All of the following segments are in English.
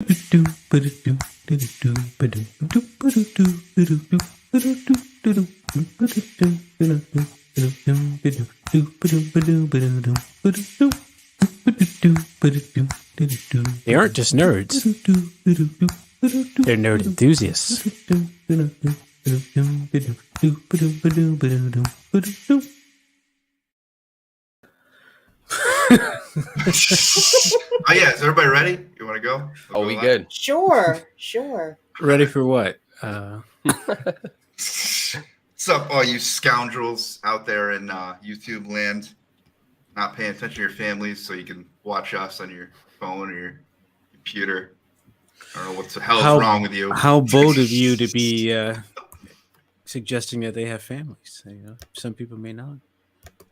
They aren't just nerds. They're nerd enthusiasts. Oh yeah, is everybody ready? You want to go? Oh, we good? Sure. Ready for what? What's up, all you scoundrels out there in YouTube land, not paying attention to your families so you can watch us on your phone or your computer? I don't know what the hell is wrong with you. How bold of you to be suggesting that they have families. You know, some people may not.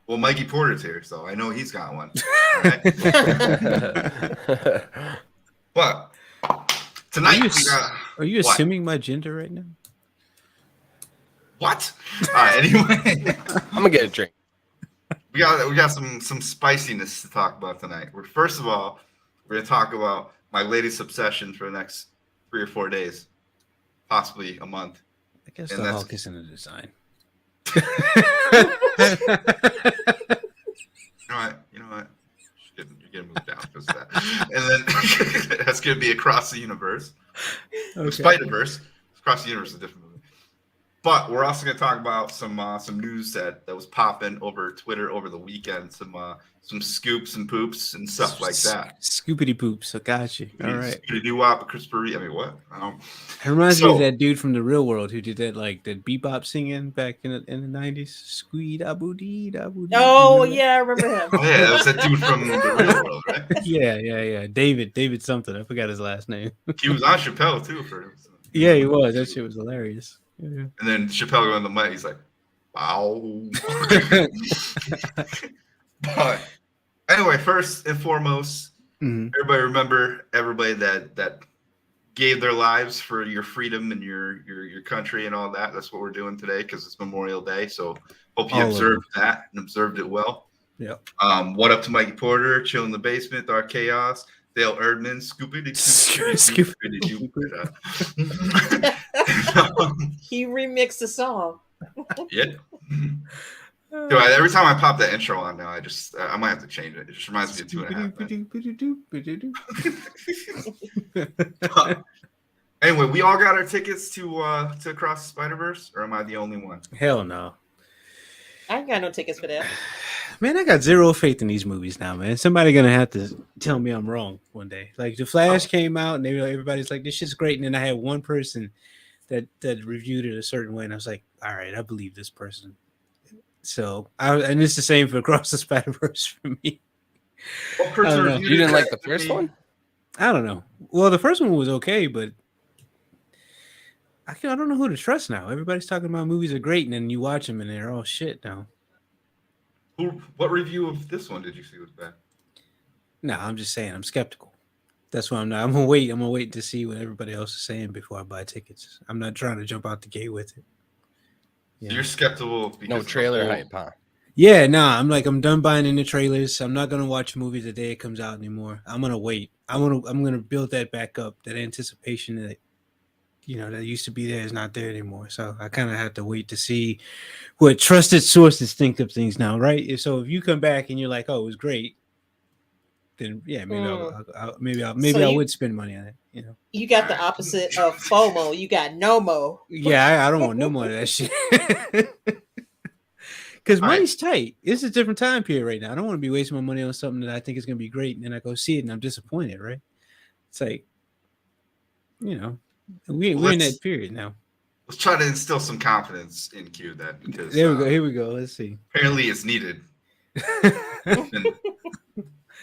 Well, Mikey Porter's here, so I know he's got one. But tonight Are you assuming my gender right now? What? All right. Anyway, I'm gonna get a drink. we got some spiciness to talk about tonight. First of all, we're gonna talk about my latest obsession for the next 3 or 4 days, possibly a month. I guess the Hulk is in the design. You know what? You're getting moved down because of that. And then that's gonna be Across the Universe. Okay. Spider-Verse. Across the Universe is a different movie. But we're also going to talk about some news that was popping over Twitter over the weekend, some scoops and poops and stuff like that. Scoopity poops, I got you. All right. Scoopity doo wop, Christopher Reeve. I mean, what? It reminds me of that dude from The Real World who did that bebop singing back in the 90s. Squee da boo dee da boo dee. Oh yeah, I remember him. Oh yeah, that was that dude from The Real World, right? Yeah. David something. I forgot his last name. He was on Chappelle too for him. So. Yeah, he was. That shit was hilarious. Yeah. And then Chappelle going on the mic, he's like, "Wow." But anyway, first and foremost, everybody remember everybody that gave their lives for your freedom and your country and all that. That's what we're doing today because it's Memorial Day. So hope you observed that and observed it well. Yeah. What up to Mikey Porter, Chill in the Basement, Dark Chaos, Dale Erdman, Scoopity. He remixed the song. Yeah. Dude, every time I pop that intro on now, I might have to change it. It just reminds me of 2.5 Men. Anyway, we all got our tickets to Across the Spiderverse, or am I the only one? Hell no. I ain't got no tickets for that. Man, I got zero faith in these movies now, man. Somebody gonna have to tell me I'm wrong one day. Like The Flash came out, and everybody's like, "This shit's great," and then I had one person that reviewed it a certain way, and I was like, "All right, I believe this person." So, and it's the same for Across the Spider-Verse for me. What person you didn't like the first one? I don't know. Well, the first one was okay, but I don't know who to trust now. Everybody's talking about movies are great, and then you watch them, and they're all shit now. What review of this one did you see was bad? No, I'm just saying I'm skeptical. That's why I'm not. I'm gonna wait. I'm gonna wait to see what everybody else is saying before I buy tickets. I'm not trying to jump out the gate with it. Yeah. You're skeptical because no trailer hype, huh? Yeah, I'm done buying in the trailers. I'm not gonna watch movies the day it comes out anymore. I'm gonna wait. I'm gonna build that back up. That anticipation that that used to be there is not there anymore. So I kind of have to wait to see what trusted sources think of things now, right? So if you come back and you're like, "Oh, it was great," then yeah, maybe I would spend money on it. You got the opposite of FOMO. You got NOMO. Yeah, I don't want no more of that shit. Because money's tight. It's a different time period right now. I don't want to be wasting my money on something that I think is going to be great, and then I go see it and I'm disappointed, right? It's like, we're in that period now. Let's try to instill some confidence in Q that because there we go. Here we go. Let's see. Apparently, it's needed.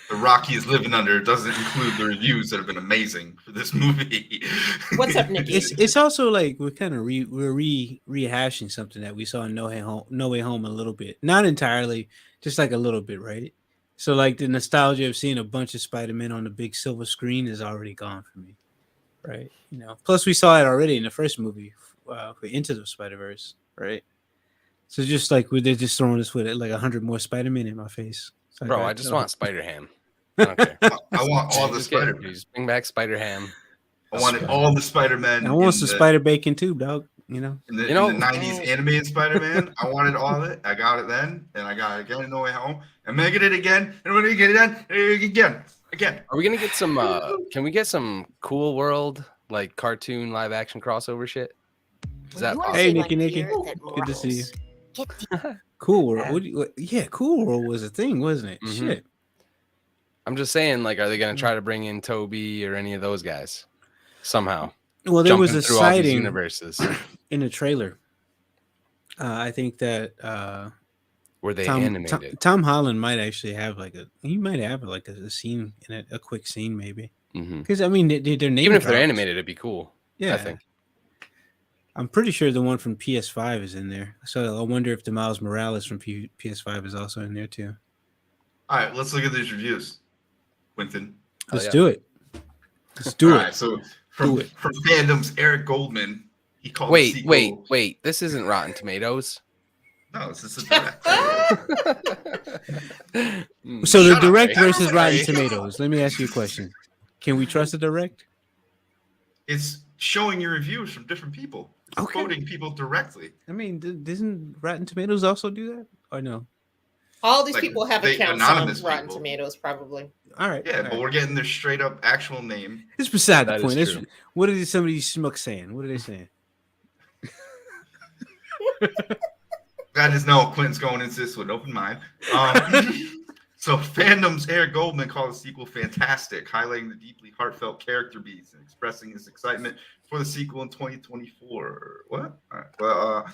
The rock he is living under doesn't include the reviews that have been amazing for this movie. What's up, Nikki? It's also like we're kind of rehashing something that we saw in No Way Home a little bit, not entirely, just like a little bit, right? So like the nostalgia of seeing a bunch of Spider-Man on the big silver screen is already gone for me, right? Plus we saw it already in the first movie for Into the Spider-Verse, right? So just like they're just throwing us with like 100 more Spider-Man in my face. Bro, I just want Spider-Ham. I don't care. I want all the Spider-Man. Bring back Spider-Ham. I wanted all the Spider-Men. I want some spider bacon too, dog. You know, in the 90s animated Spider-Man. I wanted all of it. I got it then, and I got it again in No Way Home. I'm gonna get it again, and we're gonna get it again. Are we gonna get some? Can we get some Cool World like cartoon live action crossover shit? Is that possible? hey, Nikki, good to see you. Cool World, yeah, Cool World was a thing, wasn't it? Mhm. Shit. I'm just saying, like, are they gonna try to bring in Toby or any of those guys somehow? Well, there was Jumping a through all these sighting universes. in the trailer. I think that Were they animated? Tom Holland might actually have a scene in it, a quick scene maybe. Because I mean, they're name Even if they're drops. animated, it'd be cool. Yeah, I think. I'm pretty sure the one from PS5 is in there. So I wonder if the Miles Morales from PS5 is also in there too. All right, let's look at these reviews, Quentin. Let's do it. Let's do it. All right, so from fandom's Eric Goldman, he called. Wait! This isn't Rotten Tomatoes. No, this is a direct. So the direct versus Rotten Tomatoes. Let me ask you a question. Can we trust the direct? It's showing you reviews from different people. It's quoting people directly. I mean, doesn't Rotten Tomatoes also do that, or no? All these people have accounts on Rotten people. Tomatoes, probably. All right. Yeah, but we're getting their straight up actual name. It's beside the point. What are some of these schmucks saying? What are they saying? I just know Quentin's going into this with an open mind. So fandom's Eric Goldman called the sequel fantastic, highlighting the deeply heartfelt character beats and expressing his excitement for the sequel in 2024. What? All right. Well,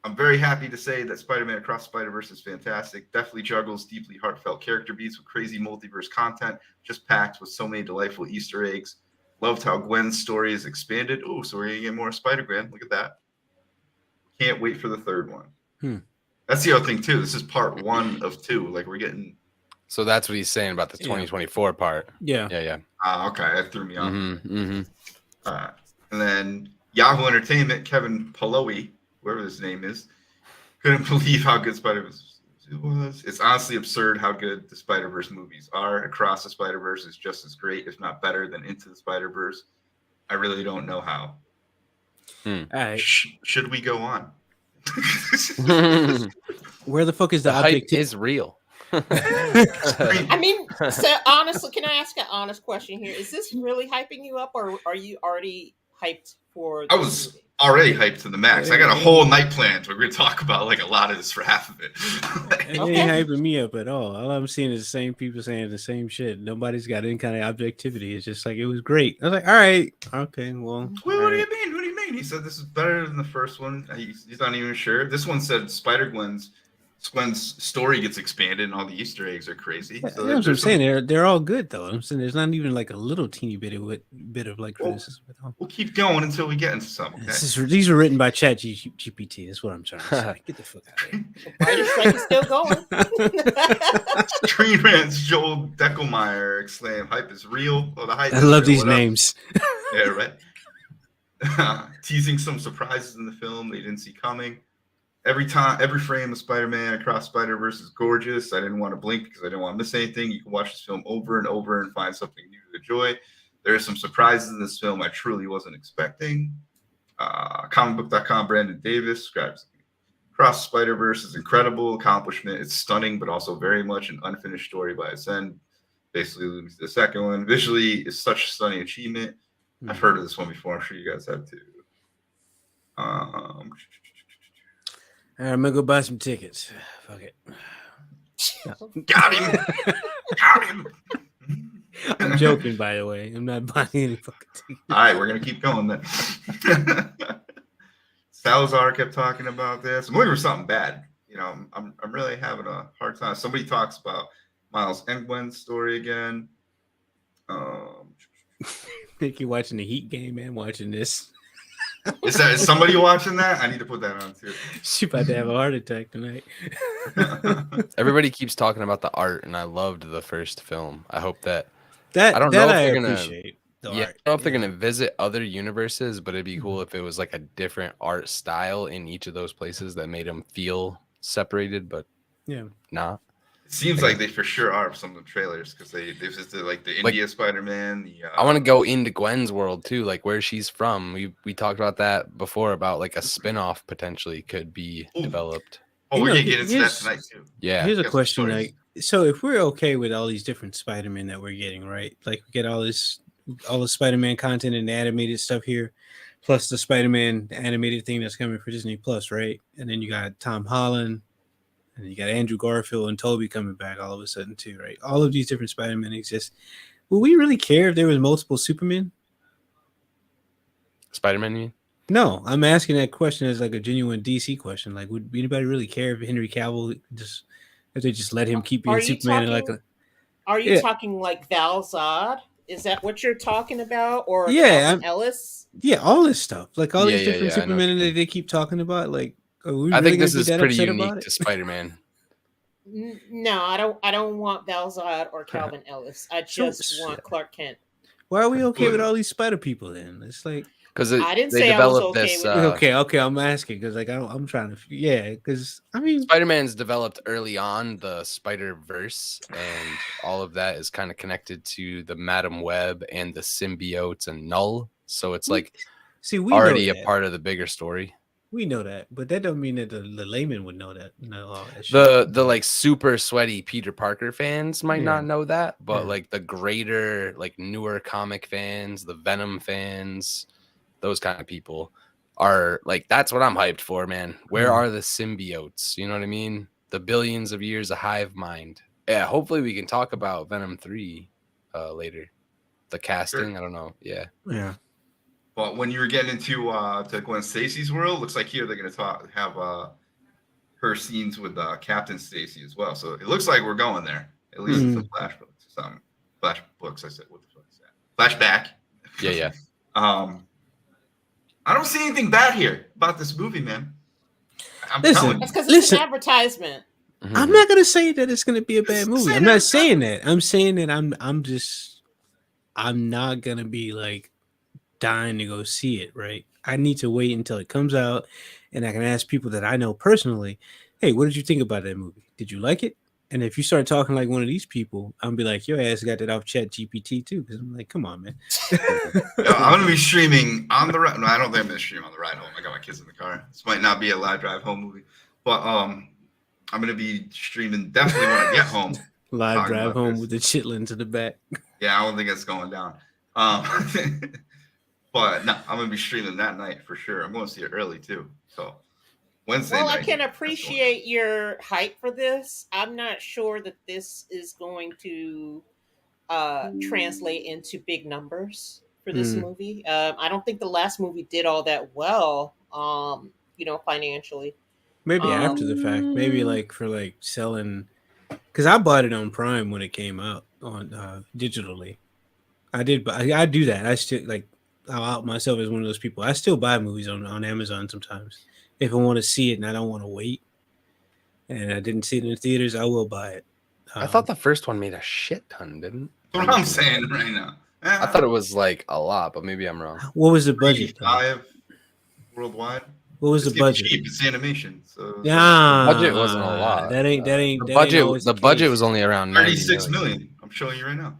I'm very happy to say that Spider-Man Across the Spiderverse is fantastic. Definitely juggles deeply heartfelt character beats with crazy multiverse content, just packed with so many delightful Easter eggs. Loved how Gwen's story is expanded. Oh, so we're going to get more Spider-Gwen. Look at that. Can't wait for the third one. That's the other thing, too. This is part 1 of 2. Like, we're getting... So that's what he's saying about the 2024 part. Yeah. Okay, that threw me off. And then Yahoo Entertainment, Kevin Palowy, whoever his name is, couldn't believe how good Spider-Verse was. It's honestly absurd how good the Spider-Verse movies are. Across the Spider-Verse is just as great, if not better, than Into the Spider-Verse. I really don't know how. Right. Should we go on? Where the fuck is the hype is real. I mean, so honestly, can I ask an honest question here? Is this really hyping you up, or are you already hyped for? I was already hyped to the max. I got a whole night planned. We're going to talk about like a lot of this for half of it. It ain't hyping me up at all. All I'm seeing is the same people saying the same shit. Nobody's got any kind of objectivity. It's just like, it was great. I was like, all right, okay, well. What do you mean? What do you mean? He said this is better than the first one. He's not even sure. This one said Spider-Gwen's story gets expanded and all the Easter eggs are crazy. So that's what I'm saying. They're all good though. I'm saying there's not even like a little teeny bit of like criticism. We'll keep going until we get into some. Okay? These are written by ChatGPT. That's what I'm trying to say. Get the fuck out of here. Brightest strike is still going. Screen Rant's Joel Deckelmeyer exclaimed, "Hype is real." Oh, the hype. I love these names. Yeah, right. Teasing some surprises in the film they didn't see coming. Every frame of Spider-Man Across Spider-Verse is gorgeous. I didn't want to blink because I didn't want to miss anything. You can watch this film over and over and find something new to enjoy. There are some surprises in this film I truly wasn't expecting. Comicbook.com, Brandon Davis describes Across Spider-Verse is incredible accomplishment. It's stunning, but also very much an unfinished story by its end. Basically, leading to the second one. Visually, it's such a stunning achievement. I've heard of this one before. I'm sure you guys have too. All right, I'm gonna go buy some tickets. Fuck it. Got him. Got him. I'm joking, by the way. I'm not buying any fucking tickets. All right, we're gonna keep going then. Salazar kept talking about this. I'm looking for something bad. You know, I'm really having a hard time. Somebody talks about Miles and Gwen's story again. Think you're watching the Heat game and watching this. Is somebody watching that? I need to put that on too. She about to have a heart attack tonight. Everybody keeps talking about the art, and I loved the first film. I hope that I don't know if they're appreciate the art. I don't know if they're gonna visit other universes, but it'd be cool if it was like a different art style in each of those places that made them feel separated, but yeah, not. It seems like they for sure are some of the trailers because they visited like the India Spider-Man. I want to go into Gwen's world too, like where she's from. We talked about that before about like a spin-off potentially could be developed. Oh, we're gonna get into that tonight too. Yeah. Here's a question: like, so if we're okay with all these different Spider-Man that we're getting, right? Like, we get all the Spider-Man content and animated stuff here, plus the Spider-Man animated thing that's coming for Disney Plus, right? And then you got Tom Holland. And you got Andrew Garfield and Toby coming back all of a sudden too, right? All of these different Spider-Men exist. Would we really care if there was multiple Supermen? Spider-Man, you mean? No, I'm asking that question as like a genuine DC question. Like, would anybody really care if Henry Cavill if they just let him keep being Superman? Are you talking like Val Zod? Is that what you're talking about? Or Calvin Ellis? Yeah, all this stuff. Like all these different Supermen that they keep talking about. Like, I think this is pretty unique to Spider-Man. No, I don't want Val Zod or Calvin Ellis. I just want Clark Kent. Why are we okay with all these spider people then? It's like because I didn't say I was okay with it. Okay, I'm asking because like I'm trying to because I mean Spider-Man's developed early on the Spider-Verse and all of that is kind of connected to the Madam Web and the symbiotes and Null, so it's like we already a part of the bigger story. We know that, but that don't mean that the layman would know that. No, the like super sweaty Peter Parker fans might not know that, but like the greater like newer comic fans, the Venom fans, those kind of people are like that's what I'm hyped for, man. Where are the symbiotes? You know what I mean? The billions of years of hive mind. Yeah, hopefully we can talk about Venom 3 later. The casting, I don't know. Yeah. But when you were getting into to Gwen Stacy's world, looks like here they're going to have her scenes with Captain Stacy as well. So it looks like we're going there. At least it's some flash books. I said, what the fuck is that? Flashback. Yeah. I don't see anything bad here about this movie, man. I'm telling you. That's because it's an advertisement. I'm not going to say that it's going to be a bad movie. I'm not saying that. I'm saying that I'm not going to be like dying to go see it, right? I need to wait until it comes out and I can ask people that I know personally, hey, what did you think about that movie? Did you like it? And if you start talking like one of these people, I'm gonna be like, your ass got that off Chat GPT too. Because I'm like, come on, man. I'm gonna be streaming on the ride. No, I don't think I'm gonna stream on the ride home. I got my kids in the car. This might not be a live drive home movie, but I'm gonna be streaming definitely when I get home. Live drive home with the chitlins in the back. Yeah, I don't think it's going down. But no, I'm gonna be streaming that night for sure. I'm going to see it early too. So Wednesday night. I can appreciate your hype for this. I'm not sure that this is going to translate into big numbers for this movie. I don't think the last movie did all that well, financially. Maybe after the fact. Maybe like for like selling, because I bought it on Prime when it came out on digitally. I did, but I do that. I still like. I'll out myself as one of those people. I still buy movies on Amazon sometimes. If I want to see it and I don't want to wait, and I didn't see it in the theaters, I will buy it. I thought the first one made a shit ton, didn't? That's what I'm saying right now. I thought it was like a lot, but maybe I'm wrong. What was the budget? 5 worldwide. What was the budget? Cheap. It's animation, so yeah, budget wasn't a lot. That ain't. The budget was only around 36 million. I'm showing you right now.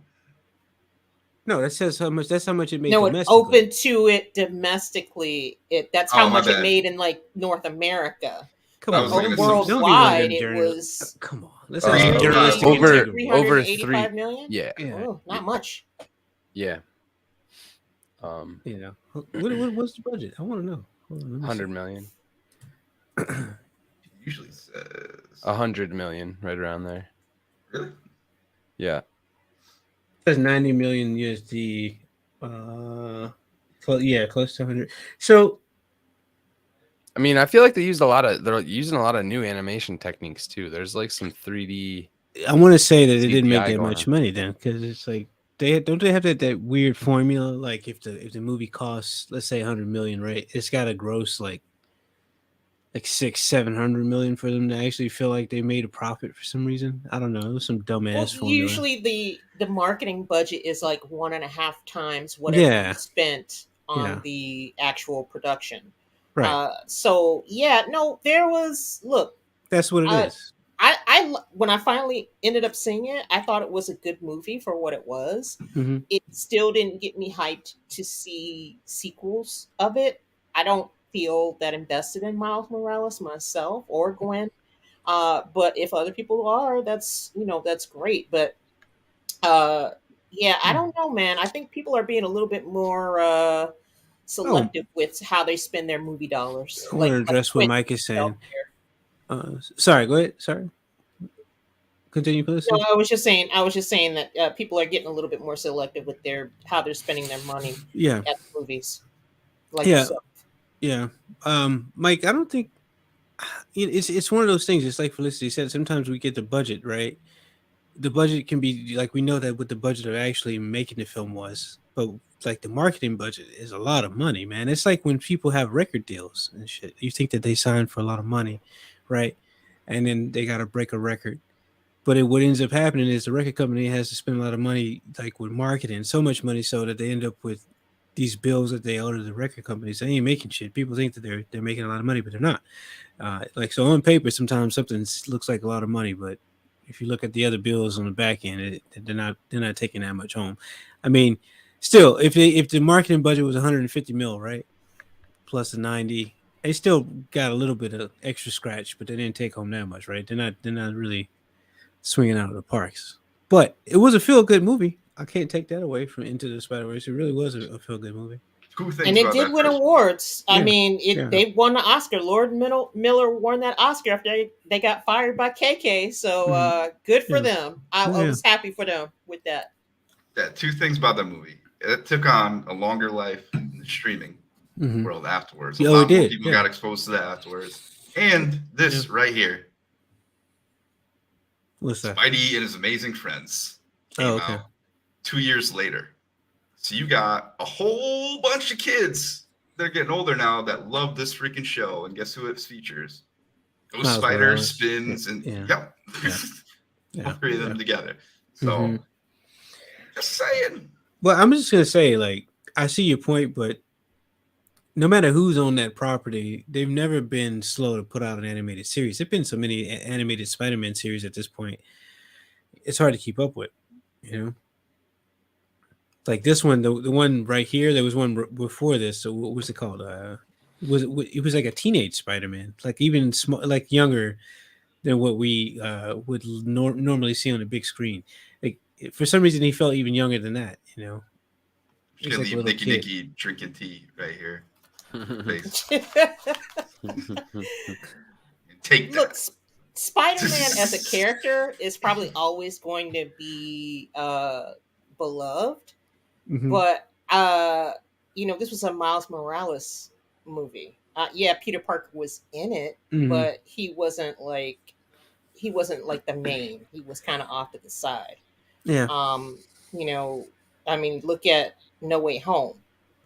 No, that says how much. That's how much it made. No, it opened to it domestically. That's how much it made in like North America. Come on, worldwide it was. Come on, let's over 385 million. Yeah, oh, not much. Yeah. What what's the budget? I want to know. 100 million. Usually says 100 million, right around there. Really? Yeah. That's 90 million USD. Close to 100. So, I mean, I feel like they're using a lot of new animation techniques too. There's like some 3D. I want to say that it didn't make that much money then, because it's like they have that weird formula. Like if the movie costs, let's say 100 million, right? It's got to gross like 600-700 million for them to actually feel like they made a profit for some reason. I don't know. It was some dumbass formula. Usually the marketing budget is like 1.5 times whatever you spent on the actual production. Right. There was look. That's what it is. when I finally ended up seeing it, I thought it was a good movie for what it was. Mm-hmm. It still didn't get me hyped to see sequels of it. I don't feel that invested in Miles Morales myself or Gwen. But if other people are, that's great. But uh, yeah, I don't know, man. I think people are being a little bit more Oh, selective with how they spend their movie dollars. I want to Like address what Quentin Mike is felt saying. there. Sorry, go ahead. Sorry, continue, No, please. I was just saying that people are getting a little bit more selective with their how they're spending their money Yeah, at the movies, like yeah, yourself. yeah. Mike, I don't think it's one of those things. It's like Felicity said. Sometimes we get the budget right. The budget can be like we know that what the budget of actually making the film was, but like the marketing budget is a lot of money, man. It's like when people have record deals and shit. You think that they signed for a lot of money, right? And then they got to break a record. But what ends up happening is the record company has to spend a lot of money, like with marketing, so much money, so that they end up with these bills that they owe to the record companies. They ain't making shit. People think that they're making a lot of money, but they're not. Like so on paper, sometimes something looks like a lot of money, but if you look at the other bills on the back end, they're not taking that much home. I mean, still, if the marketing budget was 150 mil, right, plus the 90, they still got a little bit of extra scratch, but they didn't take home that much, right? They're not really swinging out of the parks. But it was a feel good movie. I can't take that away from Into the Spider Verse. It really was a feel good movie. Who And thinks it about did that win first? awards. I Yeah, mean, yeah. they won the Oscar. Miller won that Oscar after they got fired by KK. So good for Yeah, them. I yeah. was happy for them with that. Yeah, two things about that movie. It took on a longer life in the streaming Mm-hmm. world afterwards. A Oh, it lot more did. people Yeah, got exposed to that afterwards. And yeah. this right here, What's that? Spidey and His Amazing Friends, Oh, came okay. out 2 years later. So you got a whole bunch of kids that are getting older now that love this freaking show. And guess who it features? Ghost Miles Spider, Morales. Spins, and Yeah, yep. yeah, yeah, All three of yeah. them together. Mm-hmm. So just saying. Well, I'm just gonna say, like, I see your point, but no matter who's on that property, they've never been slow to put out an animated series. There've been so many animated Spider-Man series at this point; it's hard to keep up with. You know, like this one, the one right here. There was one before this. So what was it called? It was like a teenage Spider-Man, like even like younger than what we would normally see on a big screen. Like for some reason, he felt even younger than that. You know, Just he's gonna like a leave little Nicky kid. Nicky drinking tea right here. Face. Take Look, that. Spider-Man as a character is probably always going to be beloved, Mm-hmm. but this was a Miles Morales movie. Yeah, Peter Parker was in it, Mm-hmm. but he wasn't like the main. He was kind of off to the side. Yeah. Um, you know, I mean, look at No Way Home.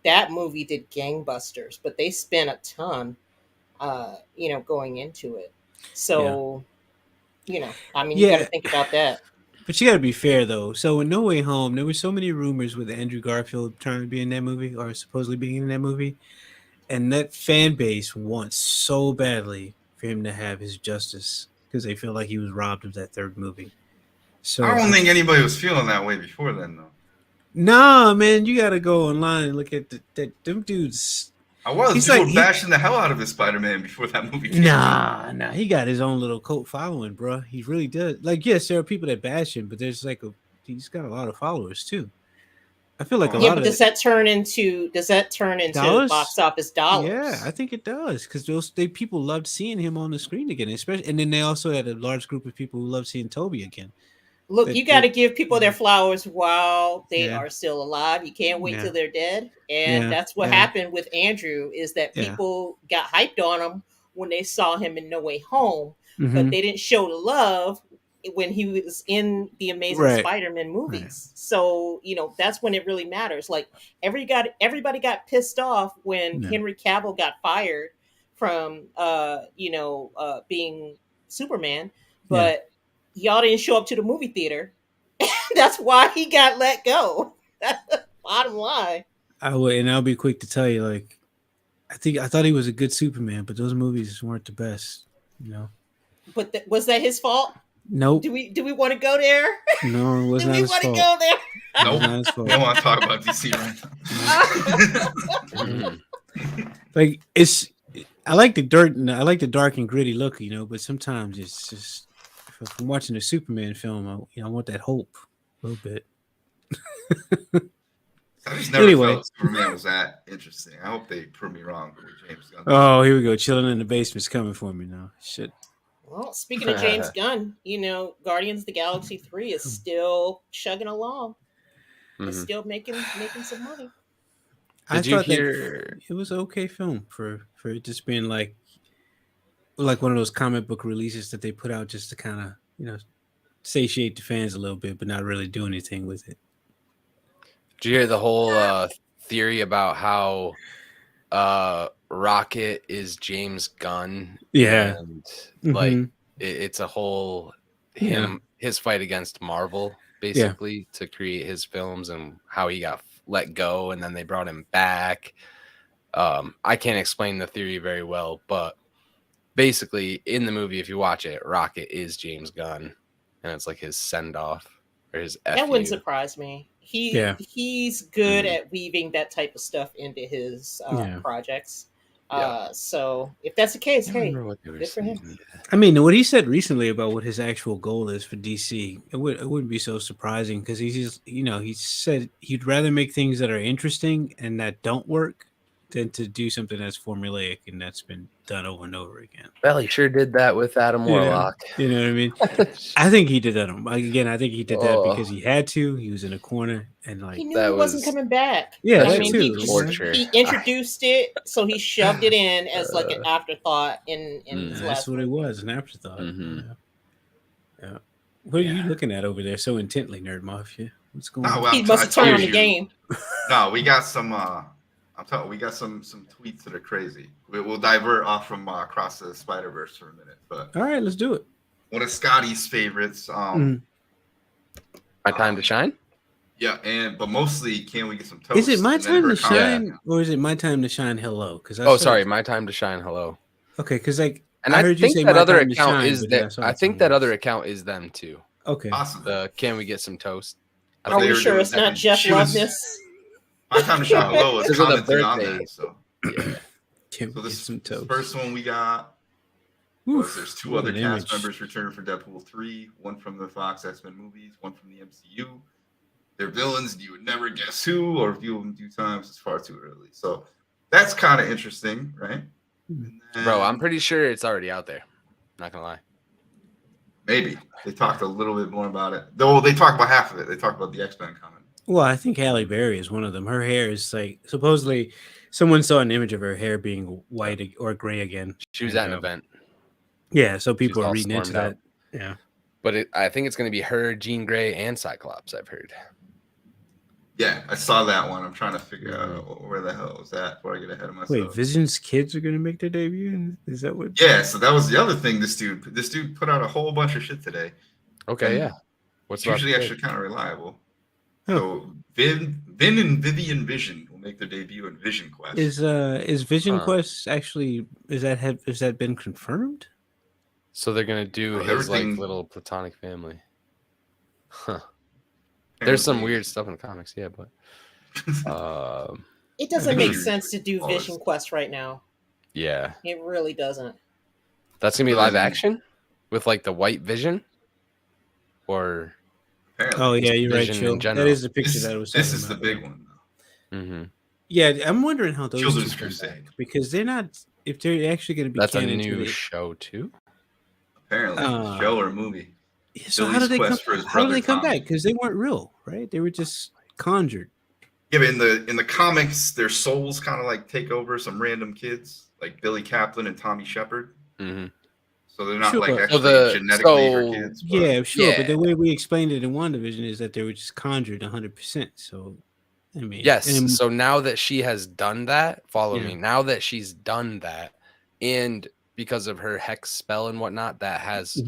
That movie did gangbusters, but they spent a ton, going into it. Yeah. So, I mean, you got to Yeah. think about that. But you got to be fair though. So in No Way Home, there were so many rumors with Andrew Garfield trying to be in that movie or supposedly being in that movie, and that fan base wants so badly for him to have his justice because they feel like he was robbed of that third movie. I So don't think anybody was feeling that way before then, though. nah, man, you got to go online and look at them dudes. I was. He's People like were bashing the hell out of this Spider-Man before that movie came out. nah. He got his own little cult following, bro. He really does. Like, yes, there are people that bash him, but there's like he's got a lot of followers too. I feel like a Oh, Yeah, lot but of does that turn into dollars. box office Yeah, I dollars? think it does because people loved seeing him on the screen again, especially. And then they also had a large group of people who loved seeing Toby again. Look, That you got that to give people their flowers while they yeah are still alive. You can't wait yeah till they're dead. And yeah that's what yeah happened with Andrew is that yeah. people got hyped on him when they saw him in No Way Home, but Mm-hmm. they didn't show the love when he was in the Amazing Right Spider-Man right movies. So, that's when it really matters. Like everybody got pissed off when yeah Henry Cavill got fired from being Superman, yeah. but y'all didn't show up to the movie theater. That's why he got let go. That's the bottom line. I'll be quick to tell you, like I thought he was a good Superman, but those movies weren't the best. You know. But was that his fault? Nope. Do we want to go there? No, it was Do not we his want to fault. go there? Nope. Not his We fault. don't want to talk about DC right now. Like I like the dirt. I like the dark and gritty look, but sometimes it's just from watching the Superman film, I want that hope a little bit. I just never felt Superman was that interesting. I hope they prove me wrong with James Gunn. Oh, here we go. Chilling in the basement's coming for me now. Shit. Well, speaking of James Gunn, Guardians of the Galaxy 3 is still chugging along. It's still making some money. I thought that it was an okay film for it just being like one of those comic book releases that they put out just to kind of, satiate the fans a little bit, but not really do anything with it. Did you hear the whole theory about how Rocket is James Gunn? Yeah. And like it's a whole his fight against Marvel, basically, to create his films and how he got let go and then they brought him back. I can't explain the theory very well, but basically in the movie, if you watch it, Rocket is James Gunn and it's like his send off or his FU. That wouldn't surprise me. He's good at weaving that type of stuff into his projects. So if that's the case, hey, good for him. I mean, what he said recently about what his actual goal is for DC, it wouldn't be so surprising because he said he'd rather make things that are interesting and that don't work than to do something that's formulaic and that's been done over and over again. Well, he sure did that with Adam Warlock. You know what I mean? I think he did that. Again, I think he did that because he had to. He was in a corner and he knew he wasn't coming back. Yeah, I mean, he introduced it, so he shoved it in as like an afterthought in his that's what it was, an afterthought. Yeah. What are you looking at over there so intently, Nerd Mafia? What's going on? Well, he must have turned on the game. No, we got some we got some tweets that are crazy. We'll divert off from Across the Spiderverse for a minute, but all right, let's do it. One of Scotty's favorites. My Time to Shine. Yeah, but mostly, can we get some toast? Is it My Time to Shine, or is it My Time to Shine? Hello, because My Time to Shine. Hello. Okay, because like, and I heard you say that other account is that. I think that other account is them too. Okay. Awesome. Can we get some toast? Are we sure it's not Jeff Loveness? My Time to Shine Hello is commenting on that. So this first one we got. There's two other cast members returning for Deadpool 3, one from the Fox X-Men movies, one from the MCU. They're villains, you would never guess who, or view them 2 times. It's far too early. So that's kind of interesting, right? Bro, I'm pretty sure it's already out there. Not gonna lie. Maybe. They talked a little bit more about it. Though they talked about half of it. They talked about the X-Men comment. Well, I think Halle Berry is one of them. Her hair is like, supposedly someone saw an image of her hair being white or gray again. She was at an event. Yeah, so people are reading into that. Yeah. But I think it's going to be her, Jean Grey, and Cyclops, I've heard. Yeah, I saw that one. I'm trying to figure out where the hell was that before I get ahead of myself. Wait, Vision's kids are going to make their debut? Is that what? Yeah, so that was the other thing this dude put out a whole bunch of shit today. Okay, yeah. What's usually actually kind of reliable. So Vin and Vivian Vision will make their debut in Vision Quest. Is Vision Quest actually has that been confirmed? So they're gonna do his like little platonic family. Huh. There's some weird stuff in the comics, yeah, but it doesn't make sense to do Vision Quest right now. Yeah. It really doesn't. That's gonna be live action with like the white Vision? Or oh yeah, you're right, Chill. That is the picture that was. This is the big one, though. Mm-hmm. Yeah, I'm wondering how those Children's Crusade, because they're not. If they're actually going to be, that's a new show too. Apparently, show or movie. So how did they come back? Because they weren't real, right? They were just conjured. Yeah, but in the comics, their souls kind of like take over some random kids, like Billy Kaplan and Tommy Shepard. Mm-hmm. So they're not like actually genetically her kids. But. Yeah, sure. Yeah. But the way we explained it in WandaVision is that they were just conjured 100%. So, I mean, yes. So now that she has done that, follow me. Now that she's done that, and because of her hex spell and whatnot, that has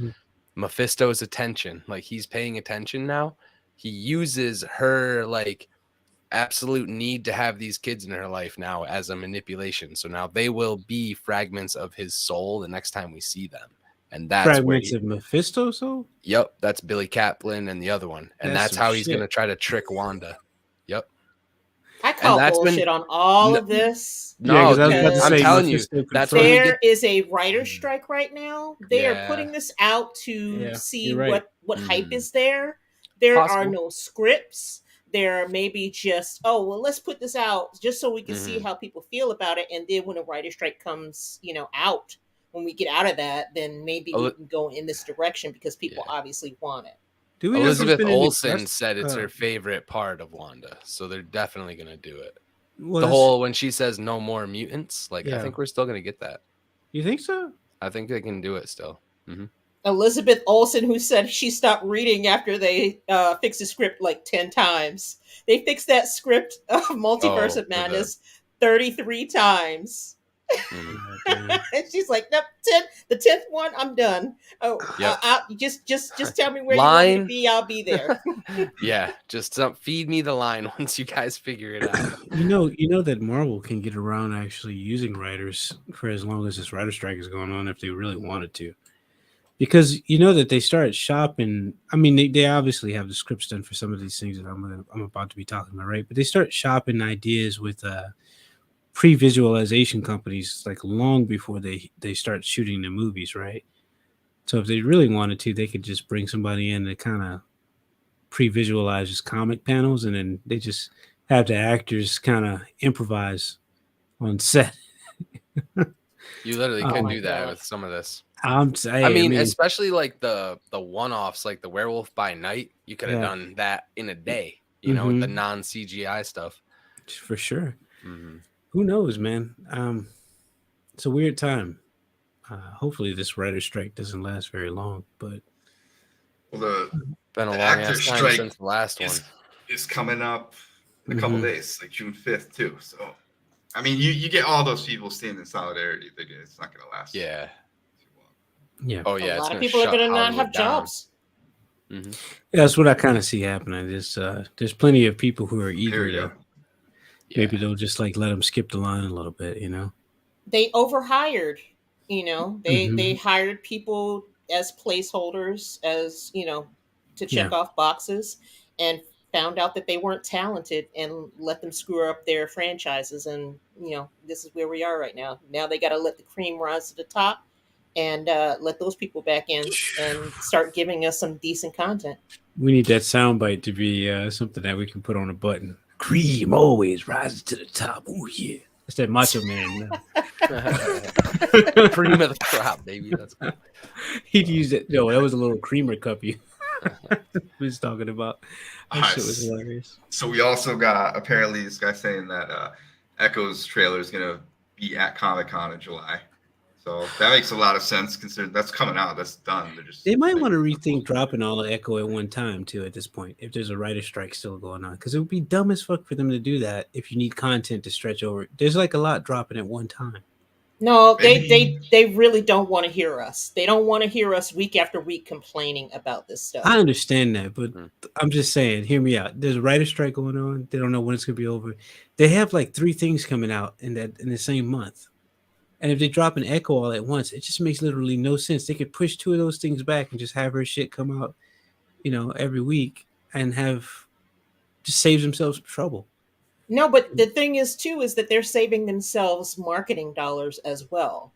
Mephisto's attention. Like he's paying attention now. He uses her like absolute need to have these kids in her life now as a manipulation. So now they will be fragments of his soul the next time we see them. and that's Fragments of Mephisto. So yep, that's Billy Kaplan and the other one, and that's how he's going to try to trick Wanda. Yep. I call bullshit on all of this. No, because I was about to I'm say, telling you, that's when there is a writer's strike right now. They are putting this out to see what hype is there. There are no scripts. There may be just, oh, well, let's put this out just so we can see how people feel about it. And then when a writer's strike comes, out, when we get out of that, then maybe we can go in this direction because people obviously want it. Elizabeth Olsen said it's her favorite part of Wanda, so they're definitely going to do it. Well, the whole when she says no more mutants, I think we're still going to get that. You think so? I think they can do it still. Elizabeth Olsen, who said she stopped reading after they fixed the script 10 times. They fixed that script of Multiverse of Madness 33 times. And she's like, nope, the 10th one, I'm done. Oh, just tell me where you want me to be. I'll be there. Yeah, just feed me the line once you guys figure it out. You know that Marvel can get around actually using writers for as long as this writer strike is going on if they really wanted to, because that they start shopping. I mean, they obviously have the scripts done for some of these things that I'm about to be talking about, right? But they start shopping ideas with pre-visualization companies long before they start shooting the movies, right? So if they really wanted to, they could just bring somebody in that kind of pre-visualize just comic panels, and then they just have the actors kind of improvise on set. You literally can do that with some of this. I mean, especially the one-offs, like the Werewolf by Night. You could have done that in a day, with the non-CGI stuff. For sure. Who knows, man? It's a weird time. Hopefully this writer's strike doesn't last very long, but been a long ass time since the last one. Is coming up in a couple days, June 5th too. So, I mean, you get all those people standing in solidarity. It's not going to last. Yeah. Yeah. Oh yeah. A lot of people are going to not have jobs. Yeah, that's what I kind of see happening. There's plenty of people who are eager to. Maybe they'll just let them skip the line a little bit, They overhired, they hired people as placeholders, as, to check off boxes, and found out that they weren't talented and let them screw up their franchises. And, this is where we are right now. Now they got to let the cream rise to the top and let those people back in and start giving us some decent content. We need that soundbite to be something that we can put on a button. Cream always rises to the top. Oh yeah, it's that Macho Man. Cream of the crop, baby. That's cool. He'd use it. No, that was a little creamer cup you was talking about. That shit was hilarious. So we also got apparently this guy saying that Echo's trailer is gonna be at Comic-Con in July. So that makes a lot of sense considering that's coming out. That's done. They might want to rethink dropping all the Echo at one time too. At this point, if there's a writer strike still going on, because it would be dumb as fuck for them to do that if you need content to stretch over. There's a lot dropping at one time. No, they really don't want to hear us. They don't want to hear us week after week complaining about this stuff. I understand that, but I'm just saying, hear me out. There's a writer strike going on. They don't know when it's gonna be over. They have 3 things coming out in the same month. And if they drop an Echo all at once, it just makes literally no sense. They could push 2 of those things back and just have her shit come out, every week and just saves themselves trouble. No, but the thing is that they're saving themselves marketing dollars as well.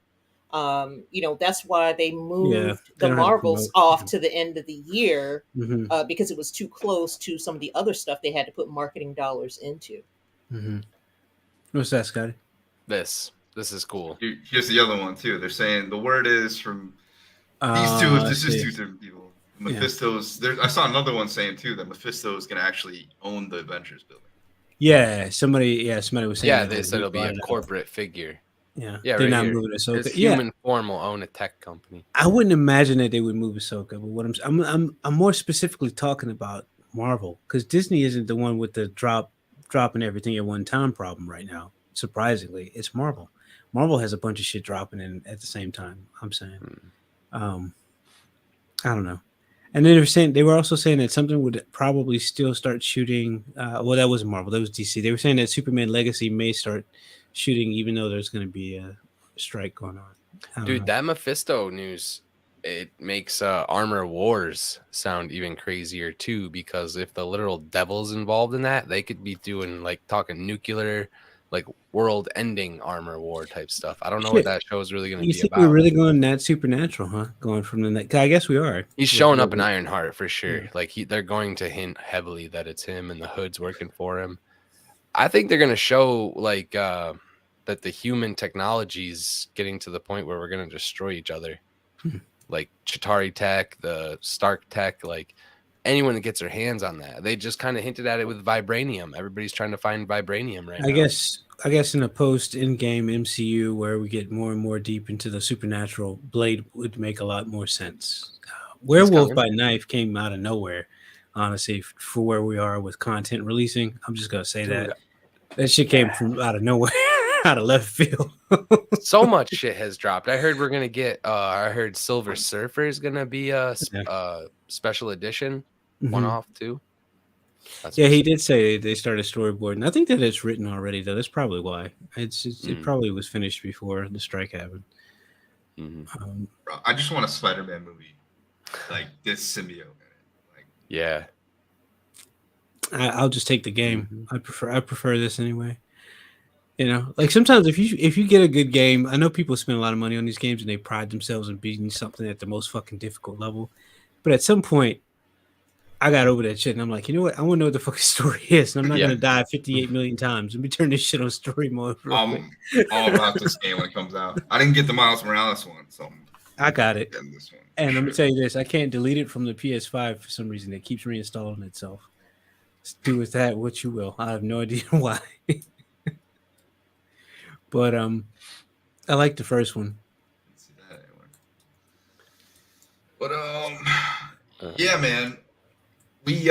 That's why they moved the Marvels off to the end of the year because it was too close to some of the other stuff they had to put marketing dollars into. What's that, Scotty? This is cool. Here's the other one too. They're saying the word is from these two. This is 2 different people. Mephisto's. I saw another one saying too that Mephisto is going to actually own the Avengers building. Yeah, somebody was saying. Yeah, they said it'll be a corporate figure. Yeah, they're not moving Ahsoka. His human form will own a tech company. I wouldn't imagine that they would move Ahsoka, but what I'm more specifically talking about Marvel, because Disney isn't the one with the dropping everything at one time problem right now. Surprisingly, it's Marvel. Marvel has a bunch of shit dropping in at the same time. I'm saying, I don't know. And then they were also saying that something would probably still start shooting. Well, that wasn't Marvel, that was DC. They were saying that Superman Legacy may start shooting, even though there's going to be a strike going on. Dude, that Mephisto news it makes Armor Wars sound even crazier too, because if the literal devil's involved in that, they could be doing like talking nuclear, like world-ending armor war type stuff. I don't know what Shit. that show is really going to You be think we're about. really going that supernatural, huh? Going from the next. I guess we are. He's With showing what up in we- Ironheart for sure. Yeah. Like they're going to hint heavily that it's him and the Hood's working for him. I think they're going to show like that the human technology is getting to the point where we're going to destroy each other. Like Chitauri tech, the Stark tech, like anyone that gets their hands on that. They just kind of hinted at it with vibranium. Everybody's trying to find vibranium right now. I guess in a post in-game MCU where we get more and more deep into the supernatural, Blade would make a lot more sense. Werewolf by Knife came out of nowhere, honestly, for where we are with content releasing. I'm just gonna say Dude, that shit came from out of nowhere, out of left field. so much shit has dropped. I heard we're gonna get. I heard Silver Surfer is gonna be a special edition, one-off too. That's Yeah, he did say they started storyboarding. I think that it's written already, though. That's probably why. It probably was finished before the strike happened. Bro, I just want a Spider-Man movie, like this symbiote. Like, yeah, I'll just take the game. I prefer this anyway. You know, like sometimes if you get a good game, I know people spend a lot of money on these games and they pride themselves in beating something at the most fucking difficult level, but at some point, I got over that shit and I'm like, you know what? I want to know what the fucking story is, and I'm not gonna die 58 million times. Let me turn this shit on story mode. I'm all about this game when it comes out. I didn't get the Miles Morales one, so I got it. This one, and let me tell you this: I can't delete it from the PS5 for some reason. It keeps reinstalling itself. Just do with that what you will. I have no idea why. But I like the first one. See that anywhere. But yeah, man. We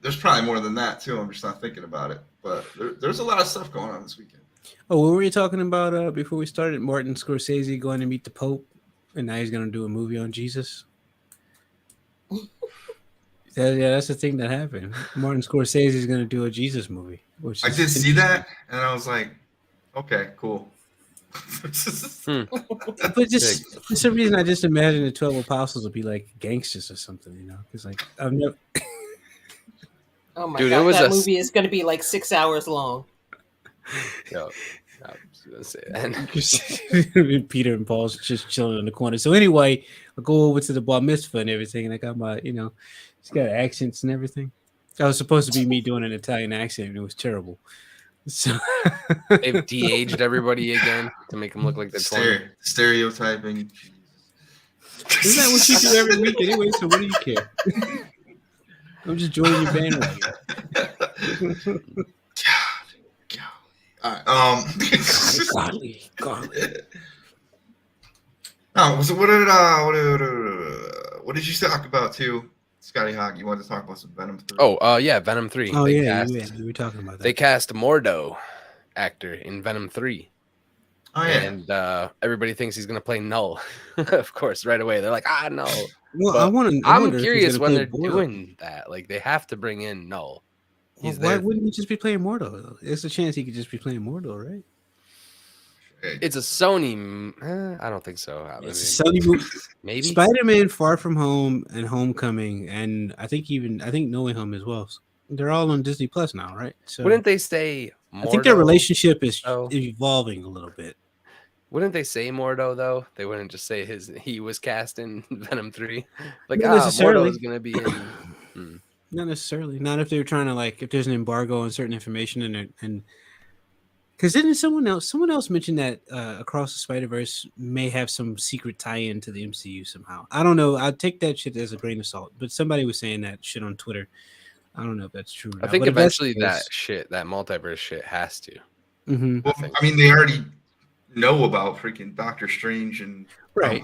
there's probably more than that too. I'm just not thinking about it. But there's a lot of stuff going on this weekend. Oh, what were you talking about before we started? Martin Scorsese going to meet the Pope, and now he's going to do a movie on Jesus. Yeah, that's the thing that happened. Martin Scorsese is going to do a Jesus movie. Which I did see that, and I was like, okay, cool. But just for some reason, I just imagine the 12 apostles would be like gangsters or something, you know? Because like I've never. Oh my god, that movie is going to be like 6 hours long. No, I was gonna say that. Peter and Paul's just chilling in the corner. So anyway, I go over to the bar mitzvah and everything, and I got my, you know, it's got accents and everything. That was supposed to be me doing an Italian accent, and it was terrible. So they've de-aged everybody again to make them look like they're 20. Stereotyping. Isn't that what you do every week anyway? So what do you care? I'm just joining your bandwagon. All right. Godly. Oh, so what did you talk about too, Scotty Hawk? You wanted to talk about some Venom 3? Oh, yeah, Venom 3. Oh, yeah, we were talking about that. They cast Mordo actor in Venom 3. Oh, yeah. And everybody thinks he's going to play Null. Of course, right away. They're like, no. Well, I'm curious when they're doing that. Like, they have to bring in Null. Why wouldn't he just be playing Mordo, though? There's a chance he could just be playing Mordo, right? It's a Sony. I don't think so. It's a Sony movie. Maybe Spider-Man: Far From Home and Homecoming, and I think No Way Home as well. They're all on Disney Plus now, right? So wouldn't they say Mordo? I think their relationship is evolving a little bit. Wouldn't they say Mordo though? They wouldn't just say he was cast in Venom 3. Like, Mordo is gonna be in. Not necessarily. Not if they're trying to, like, if there's an embargo on certain information and because didn't someone else mentioned that Across the Spiderverse may have some secret tie-in to the MCU somehow. I don't know. I'd take that shit as a grain of salt. But somebody was saying that shit on Twitter. I don't know if that's true. I think eventually that multiverse shit has to. Mm-hmm. Well, I mean, they already know about freaking Doctor Strange and right.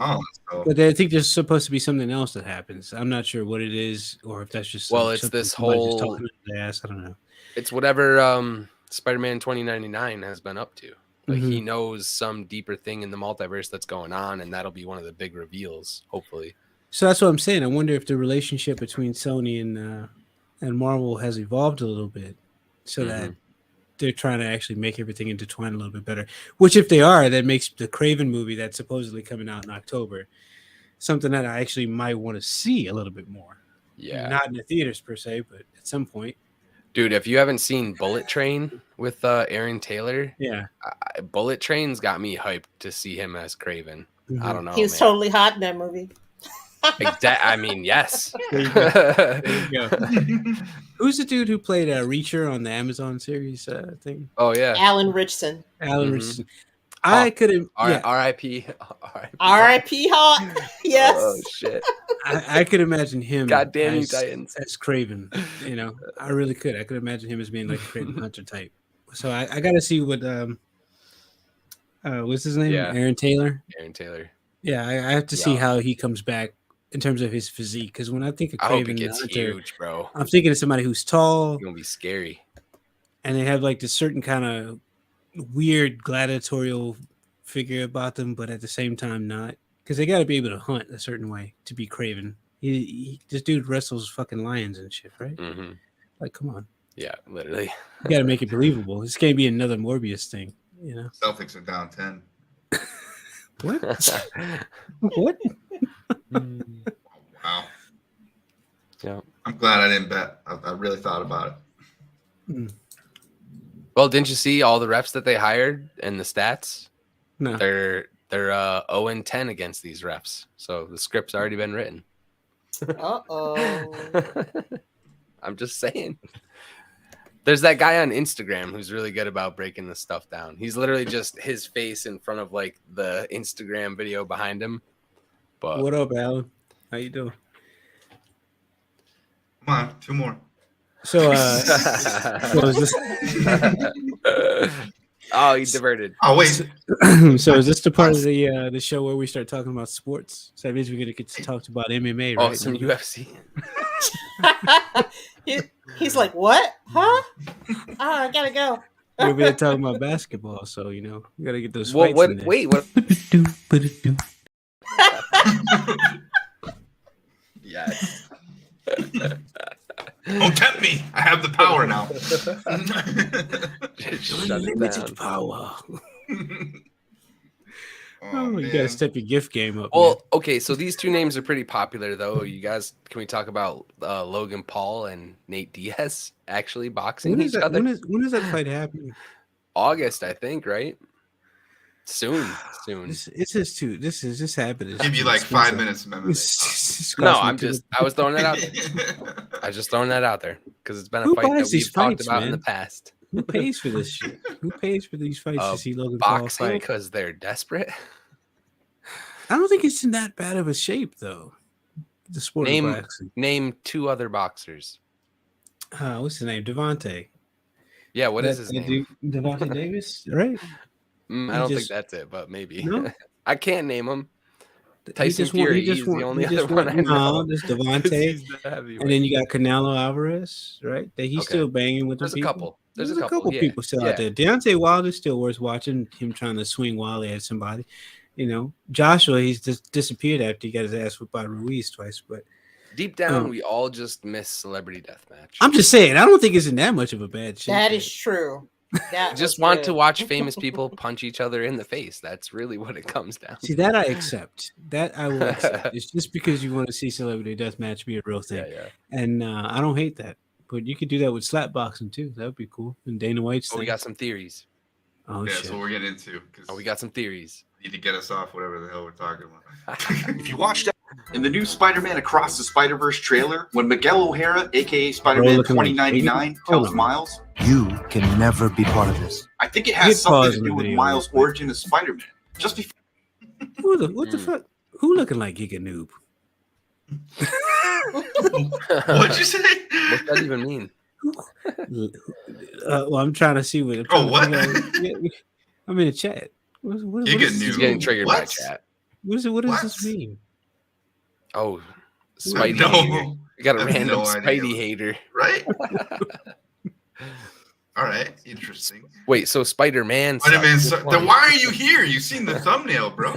So. But I think there's supposed to be something else that happens. I'm not sure what it is, or if that's just it's this whole. Just talking to the ass. I don't know. It's whatever Spider-Man 2099 has been up to. Like, he knows some deeper thing in the multiverse that's going on, and that'll be one of the big reveals, hopefully. So that's what I'm saying. I wonder if the relationship between Sony and Marvel has evolved a little bit, so that they're trying to actually make everything intertwine a little bit better. Which, if they are, that makes the Craven movie that's supposedly coming out in October something that I actually might want to see a little bit more. Yeah. Not in the theaters per se, but at some point. Dude, if you haven't seen Bullet Train with Aaron Taylor, Yeah. Bullet Train's got me hyped to see him as Craven. Mm-hmm. I don't know. He was man. totally hot in that movie. I mean, yes. There you go. There you go. Who's the dude who played Reacher on the Amazon series thing? Oh yeah, Alan Richson. Alan Richardson. I could have. Yeah. R.I.P. R.I.P. Hot. Yes. Oh shit. I could imagine him. God damn you, Titans. As Craven. You know, I really could. I could imagine him as being like a Craven Hunter type. So I got to see what what's his name? Yeah. Aaron Taylor. Aaron Taylor. Yeah, I have to see how he comes back in terms of his physique. Because when I think of I hope Craven it gets Hunter, huge, bro. I'm thinking of somebody who's tall. It's gonna be scary. And they have like this certain kind of weird gladiatorial figure about them, but at the same time not, because they got to be able to hunt a certain way to be Craven. This dude wrestles fucking lions and shit, right? Mm-hmm. Like, come on. Yeah, literally. You got to make it believable. This can't be another Morbius thing, you know? Celtics are down 10. What? What? Wow. Yeah. I'm glad I didn't bet. I really thought about it. Well, didn't you see all the refs that they hired and the stats? No. They're 0-10 against these refs. So the script's already been written. Uh-oh. I'm just saying. There's that guy on Instagram who's really good about breaking this stuff down. He's literally just his face in front of like the Instagram video behind him. But What up, Alan? How you doing? Come on, 2 more. So, what was this? Oh, he diverted. Oh, wait. So is this the part of the show where we start talking about sports? So that means we're gonna get to talk about MMA, right? Oh, some UFC. He's like, what? Huh? Oh, I gotta go. We're gonna talk about basketball, so you know we gotta get those fights. What? In there. Wait, what? Yes. Don't tempt me. I have the power now. Shut it Unlimited down. power. Oh, You man. gotta step your gift game up. Well, okay, so these two names are pretty popular, though. You guys, can we talk about Logan Paul and Nate Diaz actually boxing when is each that? other? When is that fight happening? August, I think, right? Soon. This happened. Give you like 5 minutes of memory. No, I was throwing that out there. I was just throwing that out there because it's been a Who fight that buys these we've talked fights, about in man? the past. Who pays for this shit? Who pays for these fights to see Logan Paul Boxing fight? because they're desperate. I don't think it's in that bad of a shape, though. The sport of boxing. Name 2 other boxers. What's his name? Devontae. Yeah, what is his name? Devontae Davis, right? I don't think that's it, but maybe. No? I can't name him. He Tyson just won- Fury. he just He's won- the only he just other one I won- know. No, there's Devontae. He's the heavyweight. And then you got Canelo Alvarez, right? That he's Okay. still banging with There's the a people. couple. There's There's a couple, yeah. people still out there. Deontay Wilder's still worth watching. Him trying to swing Wally at somebody. You know, Joshua, he's just disappeared after he got his ass whipped by Ruiz twice. But Deep down, we all just miss Celebrity Deathmatch. I'm just saying, I don't think it's in that much of a bad shape. That is true. I just want to watch famous people punch each other in the face. That's really what it comes down to. See, that I accept. That I will accept. It's just because you want to see Celebrity Deathmatch be a real thing. Yeah. And I don't hate that. But you could do that with slap boxing too. That would be cool. And Dana White's Oh, we thing. got some theories. Oh, Yeah, shit. that's what we're getting into. Oh, we got some theories. Need to get us off whatever the hell we're talking about. If you watched in the new Spider-Man Across the Spiderverse trailer, when Miguel O'Hara, aka Spider-Man looking like 2099, Hold tells on. Miles, You can never be part of this. I think it Hit has something pause to on the do with video Miles' real quick. origin as Spider-Man. Just before What the fuck? Who looking like Giga Noob? What'd you say? What's that even mean? Well, I'm trying to see what. I'm Oh, trying to what? figure out- I'm in the chat. What Giga is Noob. He's getting triggered by What? chat. What does What? this mean? Oh, Spidey No. hater. You got a I have random no idea. Spidey hater. Right? All right. Interesting. Wait, so Spider-Man. Spider-Man. sucks. Which Then one? why are you here? You've seen the thumbnail, bro.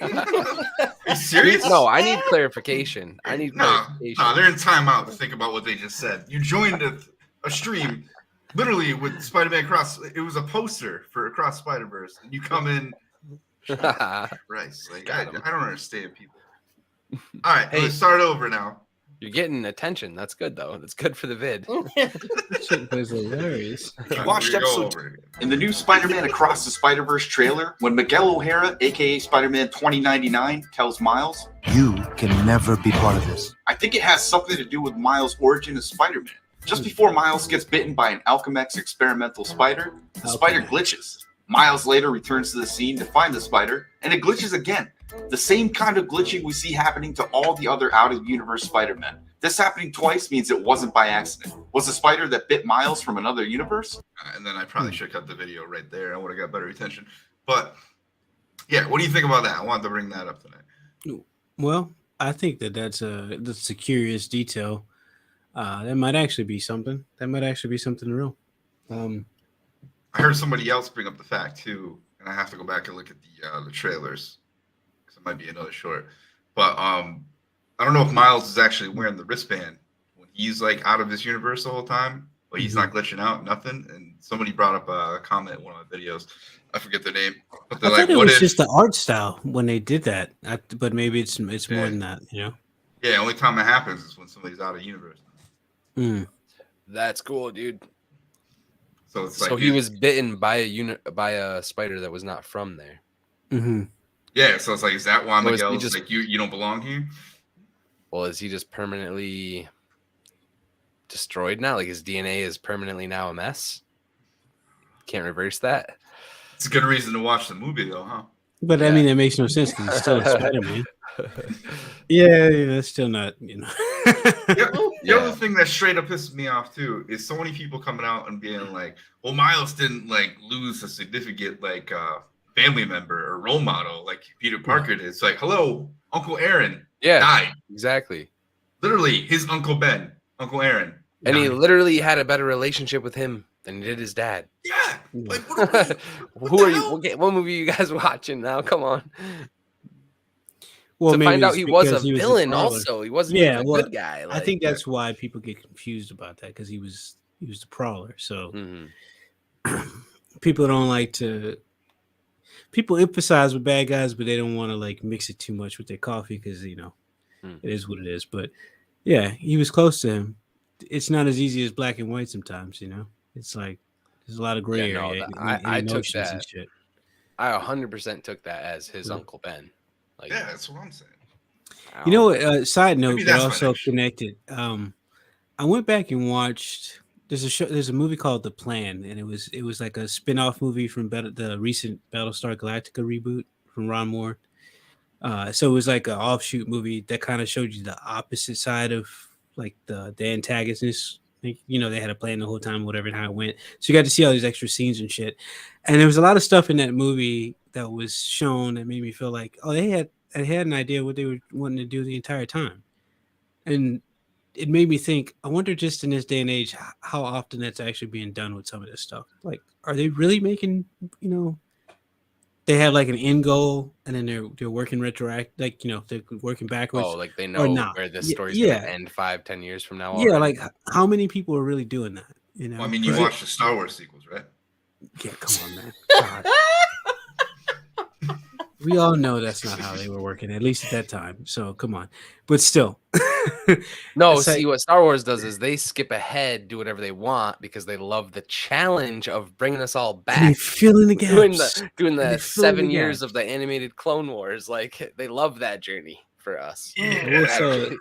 Are you serious? No, I need clarification. I need No, clarification. they're in timeout to think about what they just said. You joined a stream literally with Spider-Man Across. It was a poster for Across Spider-Verse. And you come in. Christ, like, I don't understand people. All right, Hey. let's start over now. You're getting attention. That's good though. That's good for the vid. That shit was hilarious. You watched We're gonna go episode over it again. in the new Spider-Man Across the Spiderverse trailer when Miguel O'Hara, aka Spider-Man 2099, tells Miles, You can never be part of this. I think it has something to do with Miles' origin as Spider-Man. Just before Miles gets bitten by an Alchemex experimental spider, the spider glitches. Miles later returns to the scene to find the spider, and it glitches again. The same kind of glitching we see happening to all the other out-of-universe Spider-Men. This happening twice means it wasn't by accident. Was the spider that bit Miles from another universe? And then I probably should cut the video right there. I would have got better retention. But yeah, what do you think about that? I wanted to bring that up tonight. Well, I think that's a curious detail. That might actually be something. That might actually be something real. I heard somebody else bring up the fact too, and I have to go back and look at the trailers because it might be another short. But I don't know if Miles is actually wearing the wristband when he's like out of this universe the whole time, but he's not glitching out, nothing. And somebody brought up a comment in one of my videos. I forget their name, but they're I like, thought it "What was if?" just the art style when they did that. But maybe it's more than that. You know. Yeah, only time it happens is when somebody's out of universe. That's cool, dude. So it's So like he was bitten by a spider that was not from there. Mm-hmm. Yeah, so it's like, is that why Or is he Miguel's just- like you don't belong here? Well, is he just permanently destroyed now? Like his DNA is permanently now a mess? Can't reverse that? It's a good reason to watch the movie though, huh? But I Yeah. mean, that makes no sense because he's still a Spider-Man. Yeah, that's still not, you know. The other thing that straight up pisses me off too is so many people coming out and being like, "Well, Miles didn't like lose a significant like family member or role model like Peter Parker did." It's like, hello, Uncle Aaron died. Exactly. Literally, his Uncle Ben, Uncle Aaron, And he died. literally had a better relationship with him than he did his dad. Yeah, like what Who the are hell? you? What movie are you guys watching now? Come on. Well, To maybe find out it's he was a because he the villain prowler. also. He wasn't Yeah, even a well, good guy. I Like, think that's why people get confused about that because he was the prowler. So people don't like to. People emphasize with bad guys, but they don't want to like mix it too much with their coffee because it is what it is. But yeah, he was close to him. It's not as easy as black and white sometimes. It's like there's a lot of gray Yeah, no, area. I in took emotions and that. shit. I 100% took that as his Uncle Ben. Like, Yeah, that's what I'm saying. You know what? Side note, Maybe but that's my also next shit. connected. I went back and watched. There's a movie called The Plan, and it was like a spin-off movie from the recent Battlestar Galactica reboot from Ron Moore. So it was like an offshoot movie that kind of showed you the opposite side of like the antagonists. Like, they had a plan the whole time, whatever, and how it went. So you got to see all these extra scenes and shit. And there was a lot of stuff in that movie that was shown that made me feel like, oh, they had an idea what they were wanting to do the entire time. And it made me think, I wonder just in this day and age, how often that's actually being done with some of this stuff. Like, are they really making, they have like an end goal and then they're working they're working backwards. oh, like they or know not. where this Yeah, story's yeah. going to end 5-10 years from now. Yeah, already. like how many people are really doing that? Well, I mean, you Right? watched the Star Wars sequels, right? Yeah, come on, man. God. We all know that's not how they were working, at least at that time. So come on, but still, No, It's like- see what Star Wars does is they skip ahead, do whatever they want because they love the challenge of bringing us all and they back. fill in the Doing gaps. doing They the fill in 7 the years gaps. of the animated Clone Wars. Like they love that journey for us. will say-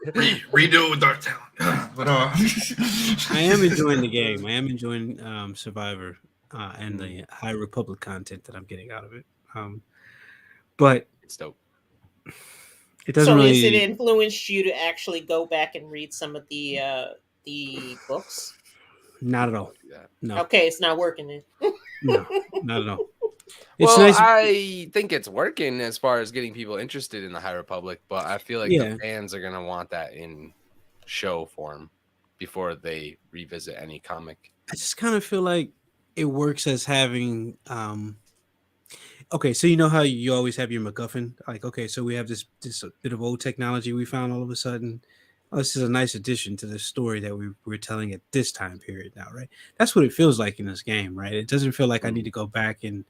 redo it with Dark Talon. But I am enjoying the game. I am enjoying Survivor and the High Republic content that I'm getting out of it. But It's dope. it doesn't So really. has it influenced you to actually go back and read some of the books? Not at all. Yeah. No, Okay, it's not working then. no, not at all. It's Well, nice. I think it's working as far as getting people interested in the High Republic, but I feel like Yeah. the fans are gonna want that in show form before they revisit any comic. I just kind of feel like it works as having okay, so you know how you always have your MacGuffin? Like, okay, so we have this bit of old technology we found all of a sudden. Oh, this is a nice addition to the story that we're telling at this time period now, right? That's what it feels like in this game, right? It doesn't feel like I need to go back and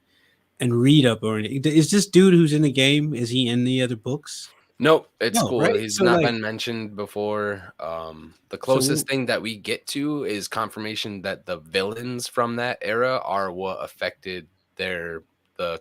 read up or anything. Is this dude who's in the game, is he in the other books? Nope, it's No, cool. right? He's So, not like- been mentioned before. The closest thing that we get to is confirmation that the villains from that era are what affected the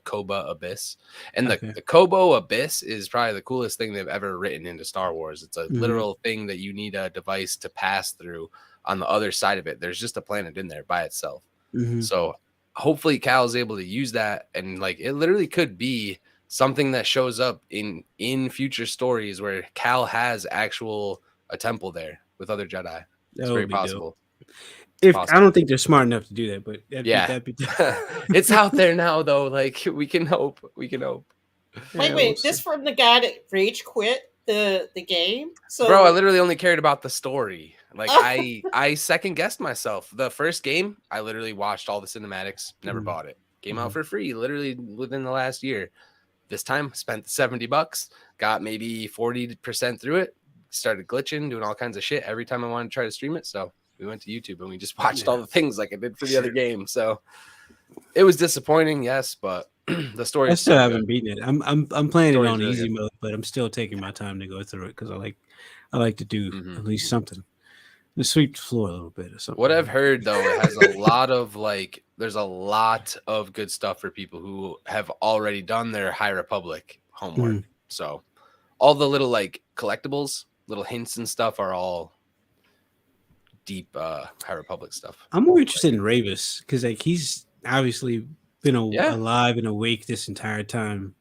Koba Abyss. And Okay. the Kobo Abyss is probably the coolest thing they've ever written into Star Wars. It's a Mhm. literal thing that you need a device to pass through on the other side of it. There's just a planet in there by itself. Mhm. So hopefully Cal's able to use that, and like it literally could be something that shows up in future stories where Cal has a temple there with other Jedi. That It's would very be dope. possible. If possible. I don't think they're smart enough to do that, but Yeah. that'd be It's out there now though. Like we can hope. Wait, Yeah, wait, this from the guy that rage quit the game? So Bro, I literally only cared about the story. Like I second guessed myself. The first game, I literally watched all the cinematics, never Mhm. bought it. Came out for free literally within the last year. This time spent $70, got maybe 40% through it, started glitching, doing all kinds of shit every time I wanted to try to stream it. So we went to YouTube and we just watched all the things like I did for the other game. So it was disappointing, yes, but the story I is still so haven't good. beaten it. I'm playing it Story's on really easy good. mode, but I'm still taking my time to go through it because I like to do Mhm. at least something. To sweep the floor a little bit or something. What I've heard though, it has a lot of there's a lot of good stuff for people who have already done their High Republic homework. Mhm. So all the little collectibles, little hints and stuff are all deep High Republic stuff. I'm more interested in Ravis because like he's obviously been Yeah. alive and awake this entire time.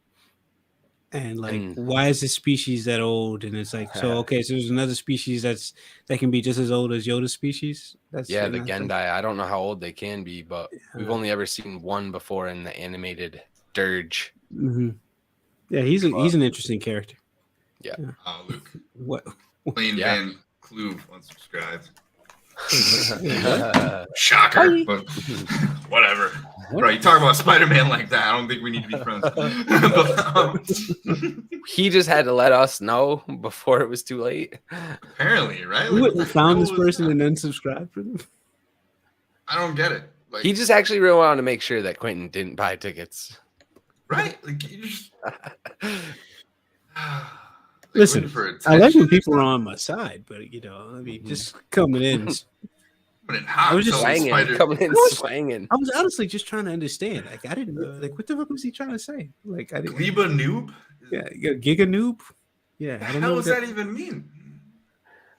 And like, And- why is this species that old? And it's like, so okay, so there's another species that can be just as old as Yoda's species. That's Yeah, and the that's like- Gendai. I don't know how old they can be, but we've only ever seen one before in the animated Dirge. Mhm. Yeah, he's an interesting character. Yeah. Luke. What? Plain Yeah. Van Kluve unsubscribed. What? Shocker, but whatever. Bro, you talk about Spider-Man like that. I don't think we need to be friends. But, He just had to let us know before it was too late. apparently, right? You wouldn't what have the found hell this was person that? and unsubscribed for them. I don't get it. Like, He just actually really wanted to make sure that Quentin didn't buy tickets. right? Like, you just Listen, waiting for I like attention when people and are stuff. on my side, but you know, I mean, just coming in. Coming in hot, I was just telling Swanging, Spider- coming in I was- swanging. I was honestly just trying to understand. Like, I didn't like what the fuck was he trying to say? Like, I didn't. Gleba noob? Yeah, Giga noob. Yeah, The I don't hell know. does that even mean?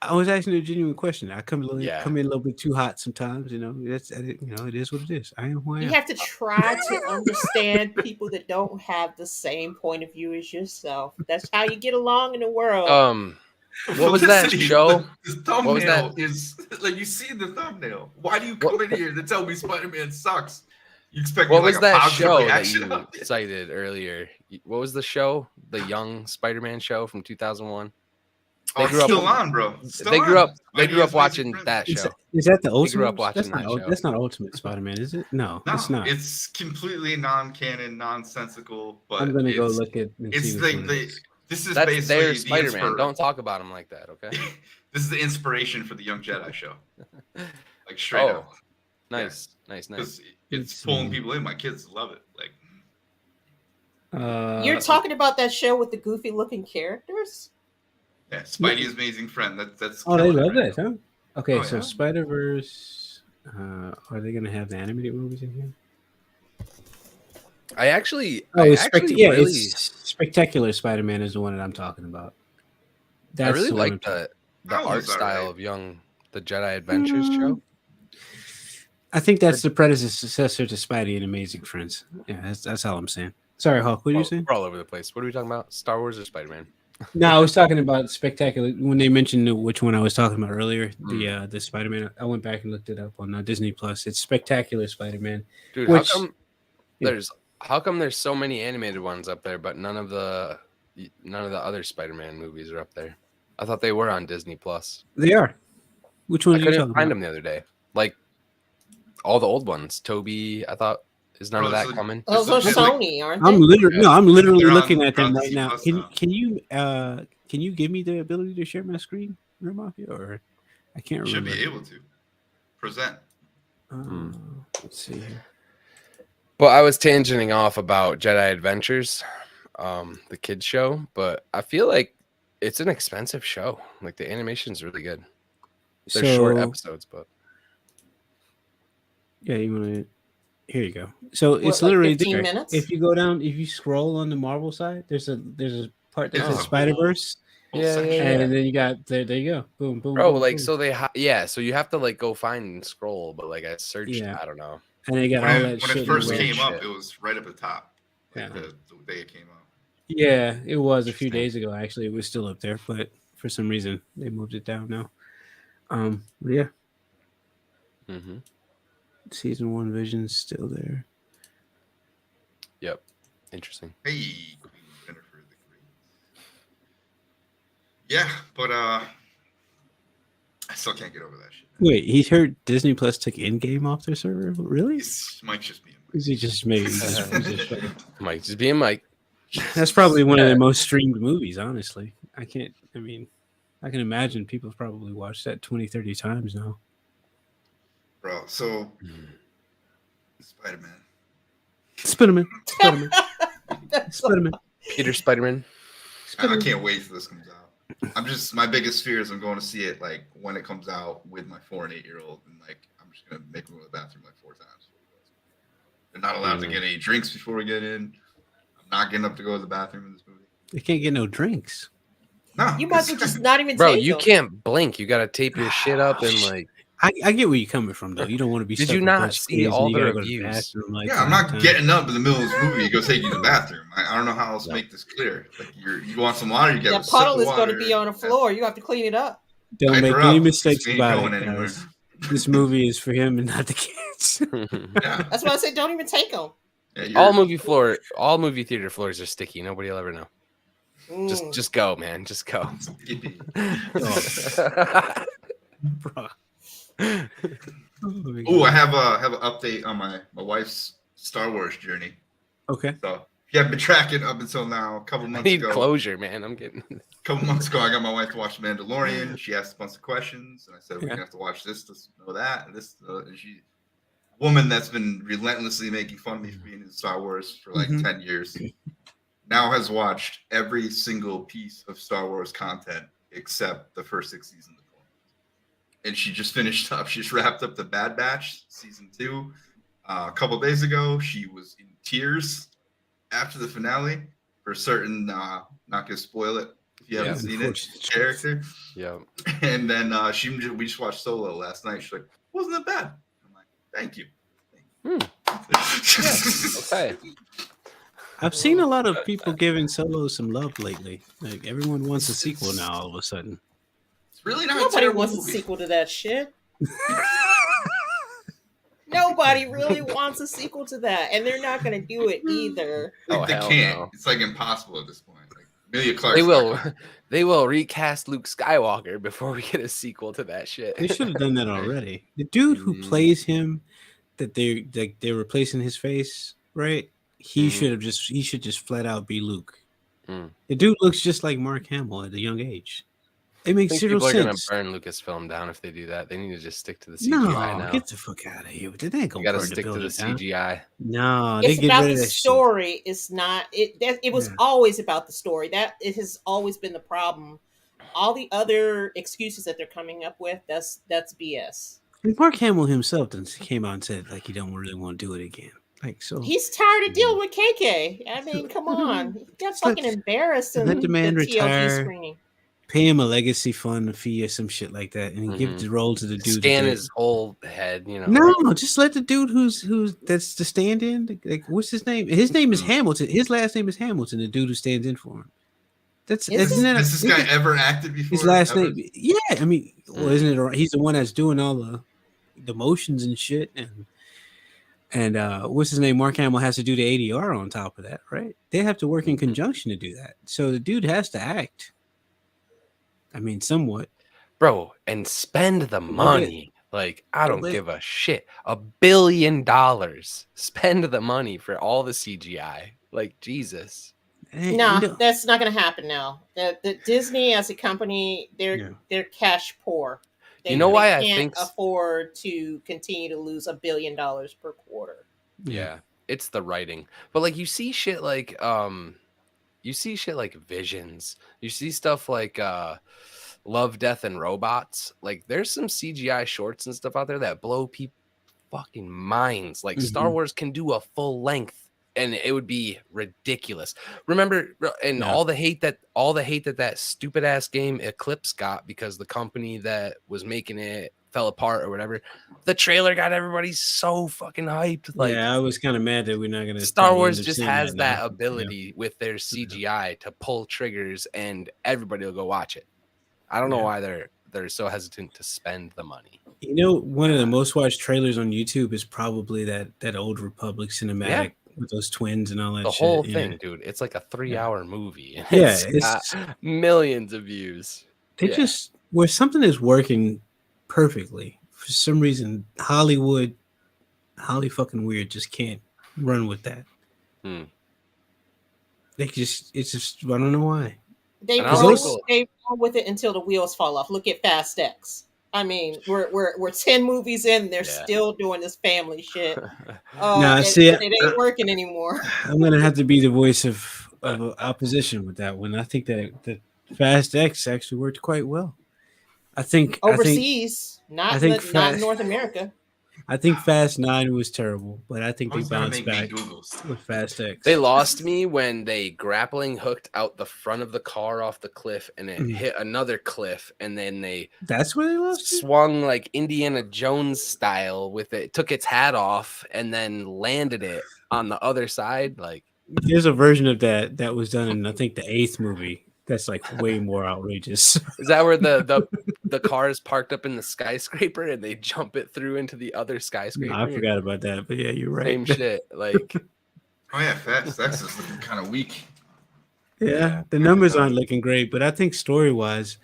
I was asking a genuine question. I come in Yeah. a little bit too hot sometimes. You know, it is what it is. I am who I you am. have to try to understand people that don't have the same point of view as yourself. That's how you get along in the world. What was that Felicity, show? The thumbnail What was that? is like you see the thumbnail. Why do you come in here to tell me Spider-Man sucks? You expect What me, was like, a that positive show that reaction you on it? cited earlier? What was the show? The young Spider-Man show from 2001. Oh, it's still on, bro. It's still They grew on. up. They grew Spidey up is watching Amazing that Friends. show. Is that the They grew ultimate? up watching that show. That's not Ultimate Spider-Man, is it? No, No, it's not. it's completely non-canon, nonsensical. But I'm gonna go it's- look at. And It's see which like one it the. is. This is That's basically their the Spider-Man. Don't talk about him like that, okay? This is the inspiration for the Young Jedi show. Like straight Oh, up. nice, nice. Because Let's it's pulling see. people in. My kids love it. Like You're talking about that show with the goofy looking characters? yeah, Spidey's amazing friend. That's Oh, they killing it love right that, now. huh? Okay, Oh, so yeah. Spider-Verse. Are they gonna have the animated movies in here? I actually, Oh, it's really, it's Spectacular Spider-Man is the one that I'm talking about. I really the one like I'm- the That art was style alright. of the Jedi Adventures show. I think that's the predecessor to Spidey and Amazing Friends. Yeah, that's all I'm saying. Sorry, Hawk. What are you saying? We're all over the place. What are we talking about? Star Wars or Spider-Man? No, I was talking about Spectacular when they mentioned which one I was talking about earlier. The Spider-Man. I went back and looked it up on Disney Plus. It's Spectacular Spider-Man. Dude, Which- how come there's so many animated ones up there, but none of the other Spider-Man movies are up there? I thought they were on Disney Plus. They are. Which one I are you couldn't talking find about? them the other day. Like all the old ones. Toby, I thought, is none of Bro, that so- coming? Those are It's like- Sony, aren't they? I'm literally They're on- looking at they're on them right Disney now. Plus Can now. can you give me the ability to share my screen, Mafia, or I can't Should remember. be able to present. Let's see here. Well, I was tangenting off about Jedi Adventures, the kids show, but I feel like It's an expensive show. Like the animation's really good. They're So short episodes, but yeah, you want to. Here you go. So What, it's like literally 15 there. minutes? If you go down, if you scroll on the Marvel side, there's a part that It's says a Spider Verse, whole Yeah, section. yeah. and then you got there. There you go. Boom, boom, bro, boom, like boom. so so you have to like go find and scroll, but like I searched, Yeah. I don't know. And they got When all it, that when shit. it in the first red. came up, shit. it was right at the top. Like Yeah. the day it came out. Yeah, it was a few Interesting. days ago. Actually, it was still up there, but for some reason they moved it down now. But yeah, Mm-hmm. season 1 Vision's still there. Yep. Interesting. Hey, Queen Jennifer the Great. Yeah, but I still can't get over that shit. Wait, he heard Disney Plus took Endgame off their server. Really? It might just be. Is he just maybe? He's just Mike, just being Mike. That's probably one of Yeah. their most streamed movies, honestly. I can imagine people have probably watched that 20, 30 times now. Bro, so Spider-Man. Spider-Man. Spider-Man. Spider-Man. Peter Spider-Man. I can't wait till this comes out. My biggest fear is I'm going to see it like when it comes out with my 4 and 8-year-old, and like I'm just gonna make them go to the bathroom like 4 times. They're not allowed to get any drinks before we get in. I'm not getting up to go to the bathroom in this movie. They can't get no drinks. No, You might as well just not even Bro, take you them. can't blink. You gotta tape your shit up and like. I get where you're coming from though. You don't want to be. Did stuck you with not bunch of see kids and all you the gotta go to reviews? bathroom, like, yeah, I'm all not the time. getting up in the middle of this movie to go take you to the bathroom. I don't know how else to make this clear. Like you want some water, you get That puddle is going to be on the floor. You have to clean it up. Don't Wipe make her any up. mistakes She ain't about going it, anywhere. guys. This movie is for him and not the kids. Yeah, That's why I said don't even take them. yeah, all movie theater floors are sticky. Nobody will ever know. Mm. Just go, man. Just go. Skippy. Bro. Oh, I have an update on my wife's Star Wars journey. Okay. So if you haven't been tracking up until now, a couple I months need ago. closure, man. I'm getting. A couple months ago, I got my wife to watch Mandalorian. She asked a bunch of questions, and I said, "We're gonna have to watch this to know that." And this, and she, woman that's been relentlessly making fun of me for being in Star Wars for like 10 years, now has watched every single piece of Star Wars content except the first 6 seasons of Clone Wars. And she just finished up. She just wrapped up the Bad Batch season 2 a couple days ago. She was in tears after the finale for certain. Not gonna spoil it if you haven't seen it. Character. Yeah. And then we just watched Solo last night. She's like, "Wasn't that bad?" I'm like, "Thank you." Okay. I've seen a lot of people giving Solo some love lately. Like everyone wants a sequel now. All of a sudden, It's really not. Nobody a terrible wants movie. a sequel to that shit. Nobody really wants a sequel to that, and they're not going to do it either. Like, they hell can't. no. It's like impossible at this point. Like Emilia Clarke. They will recast Luke Skywalker before we get a sequel to that shit. they should have done that already. The dude who plays him, that they're replacing his face, right? He should just flat out be Luke. The dude looks just like Mark Hamill at a young age. It makes zero people are gonna sense. burn Lucasfilm down if they do that. They need to just stick to the CGI No, now. get the fuck out of here. They ain't You gonna gotta burn stick to the building down. CGI. No, they It's get about rid of the that shit. story. It's not. It was Yeah. always about the story. That it has always been the problem. All the other excuses that they're coming up with, that's BS. And Mark Hamill himself came out and said like he don't really want to do it again. Like so, He's tired of dealing with KK. I mean, come on. He got fucking embarrassed in let the man TLG retire. screening. pay him a legacy fund fee or some shit like that, and give the role to the dude. Scan his whole head, you know. No, just let the dude who's that's the stand-in. Like, what's his name? His name is Hamilton. His last name is Hamilton. The dude who stands in for him. Has this guy ever acted before? His last ever? name, yeah. I mean, well, isn't it? He's the one that's doing all the motions and shit, and what's his name? Mark Hamill has to do the ADR on top of that, right? They have to work in conjunction to do that. So the dude has to act. I mean, somewhat, bro, and spend the money. Like, I don't give a shit. $1 billion. Spend the money for all the CGI. Like, Jesus. No, that's not going to happen now. The Disney as a company, they're cash poor. You know why I can't think afford to continue to lose $1 billion per quarter. Yeah, it's the writing. But like, you see shit like you see shit like Visions. You see stuff like Love, Death, and Robots. Like there's some CGI shorts and stuff out there that blow people fucking minds. Like Star Wars can do a full length and it would be ridiculous. Remember, and all the hate that stupid ass game Eclipse got because the company that was making it fell apart or whatever. The trailer got everybody so fucking hyped. Like, I was kind of mad that we're not gonna. Star Wars just has that ability with their CGI to pull triggers, and everybody will go watch it. I don't know why they're so hesitant to spend the money. You know, one of the most watched trailers on YouTube is probably that Old Republic cinematic with those twins and all that. The shit. whole thing, dude. It's like a 3-hour movie. And it's got millions of views. They just where something is working perfectly for some reason, Holly fucking weird just can't run with that. It's just I don't know why. They roll with it until the wheels fall off. Look at Fast X. I mean, we're 10 movies in, they're still doing this family shit. It ain't working anymore. I'm gonna have to be the voice of opposition with that one. I think that the Fast X actually worked quite well. I think overseas, not North America. I think Fast 9 was terrible, but I think they bounced back with Fast X. They lost me when they grappling hooked out the front of the car off the cliff and it hit another cliff, and then that's where they lost swung like Indiana Jones style with it, took its hat off, and then landed it on the other side. Like there's a version of that was done in I think the 8th movie. That's like way more outrageous. Is that where the car is parked up in the skyscraper and they jump it through into the other skyscraper? No, I forgot about that, but yeah, you're right. Same shit. Like, oh yeah, Fast X is looking kind of weak. Yeah, the numbers aren't looking great, but I think story wise,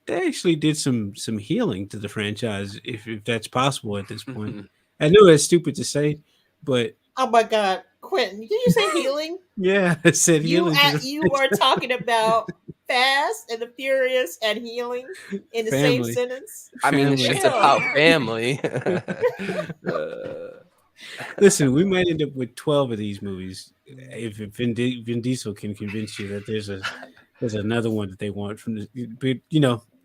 they actually did some healing to the franchise, if that's possible at this point. I know that's stupid to say, but oh my god, Quentin, did you say healing? Yeah, I said healing. You are talking about Fast and the Furious and healing in the same sentence. I mean, it's about family. Listen, we might end up with 12 of these movies if Vin Diesel can convince you that there's another one that they want from the. But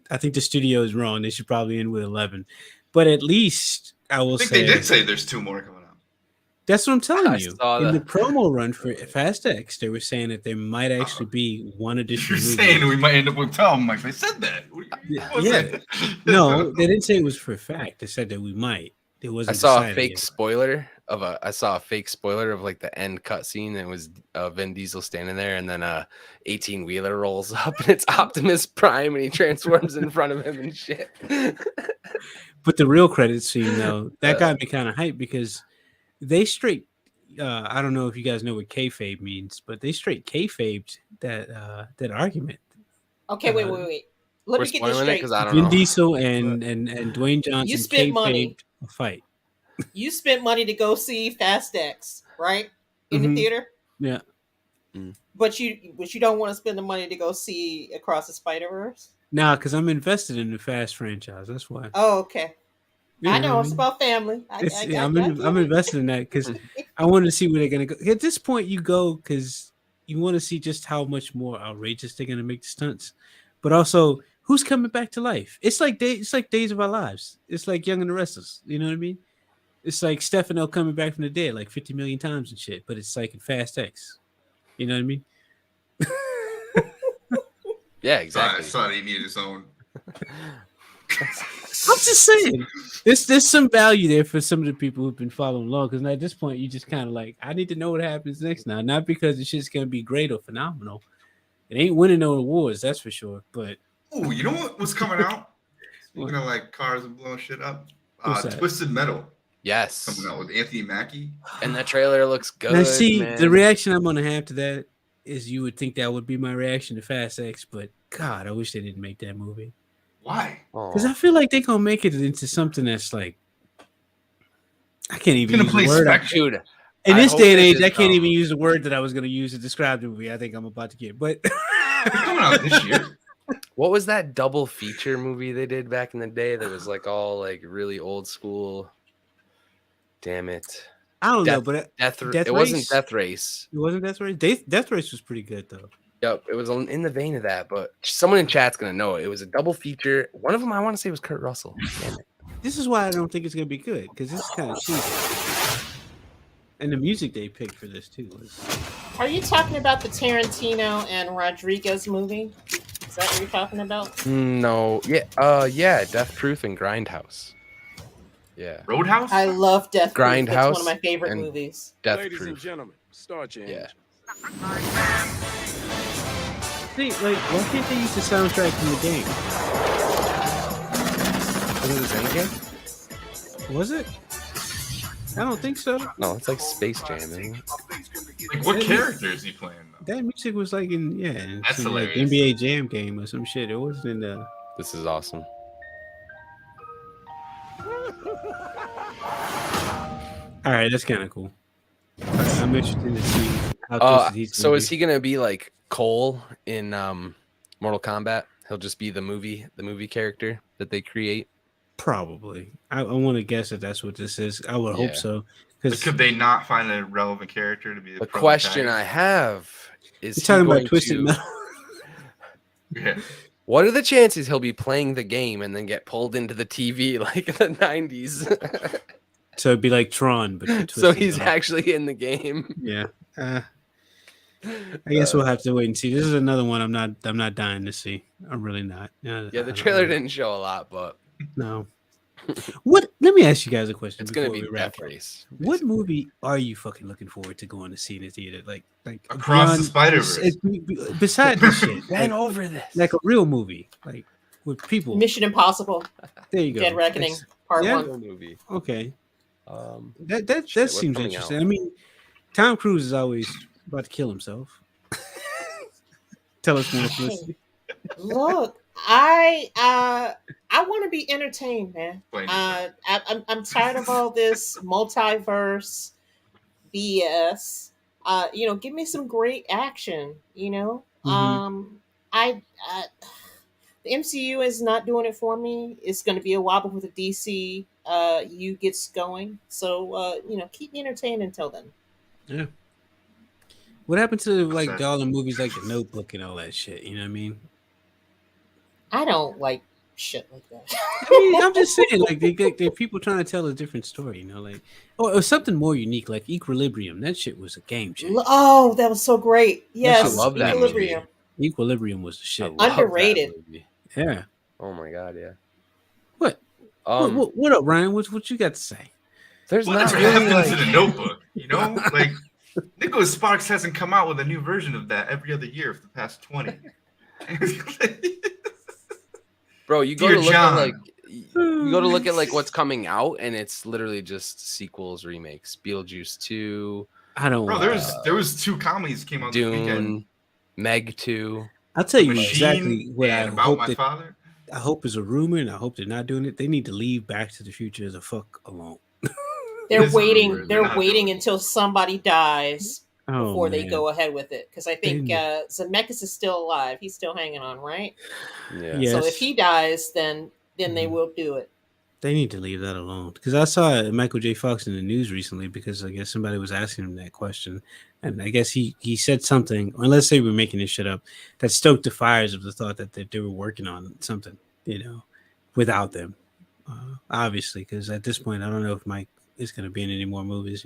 I think the studio is wrong. They should probably end with 11. But at least I will say they did say there's 2 more coming out. That's what I'm telling you. In the promo run for Fast X, they were saying that there might actually be one additional movie. You're saying we might end up with 12. I'm like, they said that. No, they didn't say it was for a fact. They said that we might. It wasn't. I saw a fake spoiler of like the end cutscene. And it was Vin Diesel standing there, and then 18-wheeler rolls up, and it's Optimus Prime, and he transforms in front of him and shit. But the real credit scene, though, that got me kind of hyped because they straight. I don't know if you guys know what kayfabe means, but they straight kayfabed that argument. Okay, wait. Let me get this straight. Because I don't know. Vin Diesel and Dwayne Johnson. You spent money. A fight. You spent money to go see Fast X, right? In the theater. Yeah. But you don't want to spend the money to go see Across the Spiderverse? Nah, because I'm invested in the Fast franchise. That's why. Oh, okay. I know it's about family. I'm invested in that because I want to see where they're gonna go. At this point, you go because you want to see just how much more outrageous they're gonna make the stunts, but also who's coming back to life. It's like Days of Our Lives. It's like Young and the Restless. You know what I mean? It's like Stefano coming back from the dead like 50 million times and shit. But it's like in Fast X. You know what I mean? Yeah, exactly. I thought he needed his own. I'm just saying, there's some value there for some of the people who've been following along. Because at this point, you just kind of like, I need to know what happens next now. Not because the shit's gonna be great or phenomenal. It ain't winning no awards, that's for sure. But oh, you know what was coming out? Speaking of like cars and blowing shit up, Twisted Metal. Yes, coming out with Anthony Mackie, and that trailer looks good. Now, see, the reaction I'm gonna have to that is you would think that would be my reaction to Fast X, but God, I wish they didn't make that movie. Why? Because I feel like they're gonna make it into something that's like I can't even use the word. Dude, in this day and age, I can't even use the word that I was gonna use to describe the movie. I think I'm about to get, but it's coming out this year. What was that double feature movie they did back in the day that was like all like really old school? Damn it. I don't know, but it wasn't Death Race. It wasn't Death Race. Death Race was pretty good though. Yep, it was in the vein of that, but someone in chat's gonna know it. It was a double feature. One of them I want to say was Kurt Russell. Damn it. This is why I don't think it's gonna be good because this is kind of cheap. And the music they picked for this too was. Are you talking about the Tarantino and Rodriguez movie? Is that what you're talking about? No, yeah, Death Proof and Grindhouse. Yeah, Roadhouse. I love Death Proof. That's Grindhouse one of my favorite and movies. Death Ladies and Proof. gentlemen, start your Yeah. See, like, why can't they use the soundtrack from the game? Wasn't this in the game? Was it? I don't think so. No, it's like Space Jam, isn't it? Like, what character is he playing? Though? That music was like in That's some, like hilarious. NBA Jam game or some shit. It wasn't in the. This is awesome. All right, that's kind of cool. I'm interested to see how twisted he's So gonna is be. he gonna be like Cole in Mortal Kombat? He'll just be the movie character that they create. Probably. I want to guess if that's what this is. I would hope Yeah. so. But Because could they not find a relevant character to be The question I have is: you're talking he about going Twisted to- Metal. Yeah. What are the chances he'll be playing the game and then get pulled into the TV like in the 90s? So it'd be like Tron, but for So Twisted he's Metal. actually in the game. Yeah. I guess we'll have to wait and see. This is another one I'm not dying to see. I'm really not. Yeah, I the don't trailer really- didn't show a lot, but No. What? Let me ask you guys a question. it's gonna before be we wrap Death up. Race. What movie are you fucking looking forward to going to see in the theater? Like Across the beyond- Spider-Verse. Besides this shit, Been like, over this. like a real movie, like with people. Mission Impossible, There you go. Dead Reckoning, That's- Part yeah. 1. movie. Okay, that Shit, what's seems coming interesting. out? I mean, Tom Cruise is always about to kill himself. Tell us more, Felicity. Look, I want to be entertained, man. Explain I'm tired of all this multiverse BS. Give me some great action. I the MCU is not doing it for me. It's going to be a wobble with the DC. You gets going, so keep me entertained until then. Yeah. What happened to like Okay. all the movies like The Notebook and all that shit? You know what I mean? I don't like shit like that. I mean, I'm just saying, like they're people trying to tell a different story, you know, like or something more unique, like Equilibrium. That shit was a game changer. Oh, that was so great. Yes, love that Equilibrium. Equilibrium was the shit. I love that Underrated. movie. Yeah. Oh my god, yeah. What? What up, Ryan? What you got to say? There's not Whatever really happened like to the Notebook? You know, like Nicholas Sparks hasn't come out with a new version of that every other year for the past 20. bro. You go Dear to look John. at like you go to look at like what's coming out, and it's literally just sequels, remakes. Beetlejuice 2, I don't. Bro, want there was 2 comedies came out this weekend. Dune, Meg 2. I'll tell you Machine exactly what I and About hope My that Father. I hope is a rumor, and I hope they're not doing it. They need to leave Back to the Future the fuck alone. They're This is a rumor, waiting. they're They're not waiting doing it. until somebody dies Oh, before they man. go ahead with it. Because I think They- Zemeckis is still alive. He's still hanging on, right? Yeah. Yeah. So Yes. if he dies, then they Mhm. will do it. They need to leave that alone because I saw Michael J. Fox in the news recently because I guess somebody was asking him that question, and I guess he said something, or let's say we're making this shit up, that stoked the fires of the thought that they were working on something, without them, obviously. Because at this point, I don't know if Mike is going to be in any more movies,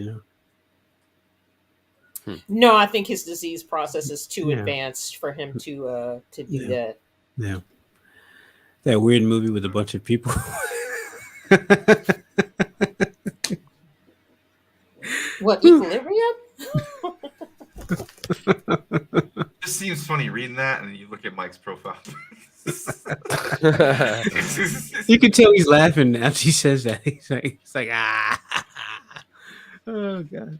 No, I think his disease process is too Yeah. advanced for him to do Yeah. that. Yeah, that weird movie with a bunch of people. What, Equilibrium? It just seems funny reading that, and you look at Mike's profile. You can tell he's laughing after he says that. He's like ah. Oh god.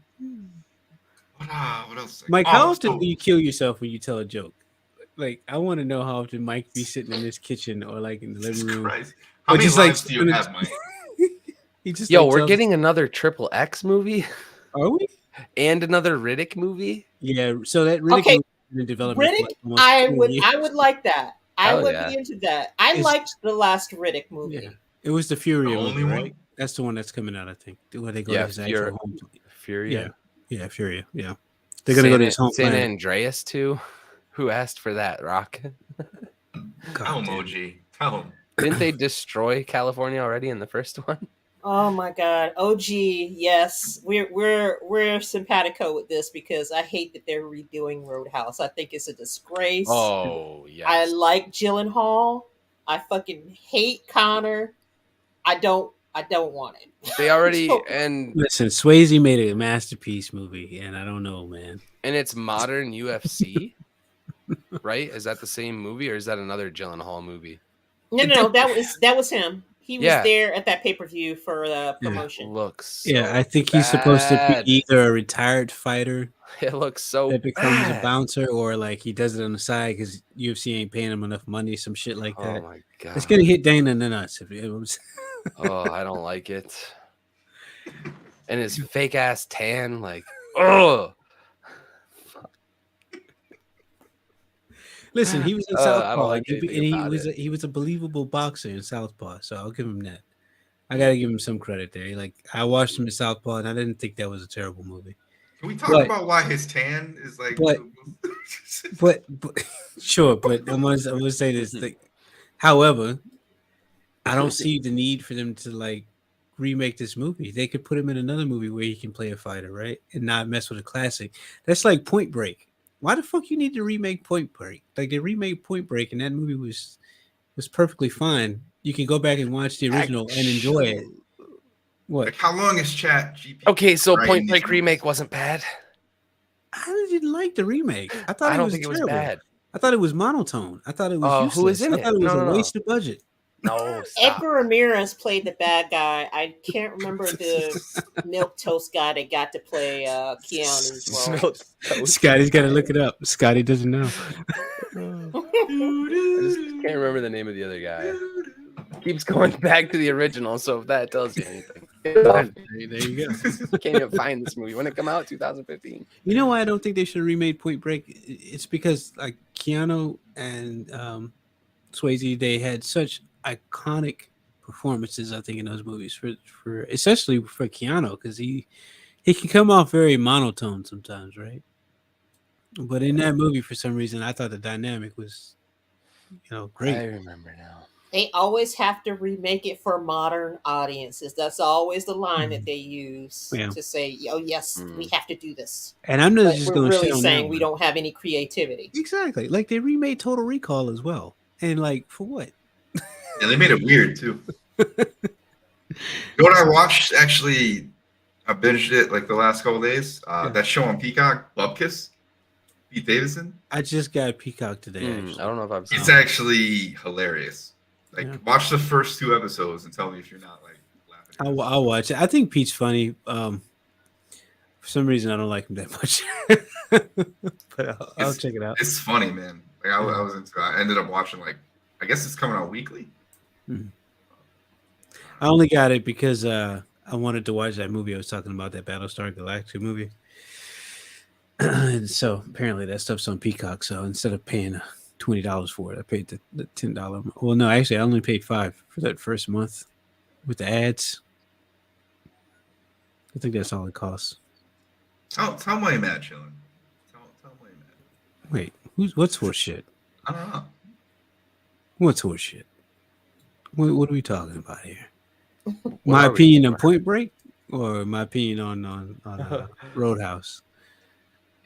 What else? Mike, Oh, how often so- do you kill yourself when you tell a joke? Like, I want to know how often Mike be sitting in this kitchen or like in the Jesus living room. Christ. How Or many just, like, lives do you when have, it's- Mike? He just Yo, like, we're tells- getting another Triple X movie Are we? and another Riddick movie. Yeah. So that Riddick Okay, was in development. for, Riddick, like, almost I 20 would years. like that. I Hell would yeah. be into that. I It's- liked the last Riddick movie. Yeah. It was the Fury The movie, only right? one? That's the one that's coming out, I think. Where they go Yeah, to his Fury. actual home. Fury. Yeah. Yeah, Fury. Yeah. They're gonna go to his home San planet. Andreas too. Who asked for that, Rock? Tell him, OG. Tell him. Didn't they destroy California already in the first one? Oh my God, OG, yes, we're simpatico with this because I hate that they're redoing Roadhouse. I think it's a disgrace. Oh, yes. I like Gyllenhaal. I fucking hate Connor. I don't want it. They already and Listen, Swayze made a masterpiece movie, and I don't know, man. and it's modern UFC, right? Is that the same movie or is that another Gyllenhaal movie? No, that was him. He was Yeah. there at that pay-per-view for promotion. Looks Yeah, so I think he's supposed to bad. be either a retired fighter It looks so that becomes bad. a bouncer, or like he does it on the side because UFC ain't paying him enough money, some shit like that. Oh my god. It's gonna hit Dana in the nuts if it was. Oh, I don't like it. And his fake ass tan, like, oh. Listen, he was in I don't Southpaw, like and anything he about was it. he was a believable boxer in Southpaw, so I'll give him that. I gotta give him some credit there. Like I watched him in Southpaw, and I didn't think that was a terrible movie. Can we talk But- about why his tan is like? But sure, but I'm gonna say this. However, I don't see the need for them to like remake this movie. They could put him in another movie where he can play a fighter, right, and not mess with a classic. That's like Point Break. Why the fuck you need to remake Point Break? Like they remade Point Break, and that movie was perfectly fine. You can go back and watch the original and enjoy it. What? Like, how long is Chat GP? Okay, so writing Point these Break movies? remake wasn't bad. I didn't like the remake. I thought I don't was think it was terrible. bad. I thought it was monotone. I thought it was useless. Who was in I thought it? it was No, a waste of budget. No, stop. Edgar Ramirez played the bad guy. I can't remember the milk toast guy that got to play Keanu's role. Milk toast. Scotty's got to look it up. Scotty doesn't know. I just can't remember the name of the other guy. Keeps going back to the original, so if that tells you anything. There you go. Can't even find this movie. When it come out, 2015. You know why I don't think they should have remade Point Break? It's because like Keanu and Swayze, they had such iconic performances. I think in those movies for especially for Keanu, because he can come off very monotone sometimes, right? But in that movie, for some reason, I thought the dynamic was, great. I remember now. They always have to remake it for modern audiences. That's always the line that they use to say, "Oh yes, we have to do this." And I'm not But just we're going to really say saying we don't have any creativity. Exactly. Like they remade Total Recall as well, and like for what? Yeah, they made it weird too. You know what I watched? Actually, I binged it like the last couple days. That show on Peacock, Bupkis, Pete Davidson. I just got Peacock today. I don't know if I've seen It's it. actually hilarious. Like, watch the first 2 episodes and tell me if you're not like laughing. I'll watch it. I think Pete's funny. For some reason, I don't like him that much, but I'll check it out. It's funny, man. Like I was into. I ended up watching like. I guess it's coming out weekly. I only got it because I wanted to watch that movie I was talking about, that Battlestar Galactica movie. And so apparently that stuff's on Peacock. So instead of paying $20 for it, I paid the $10. Well, no, actually, I only paid $5 for that first month with the ads. I think that's all it costs. Tell why you're mad, chilling. Tell why you're mad. Wait, what's horse shit? I don't know. What's horse shit? What are we talking about here? My opinion on Point Break, or my opinion on Roadhouse?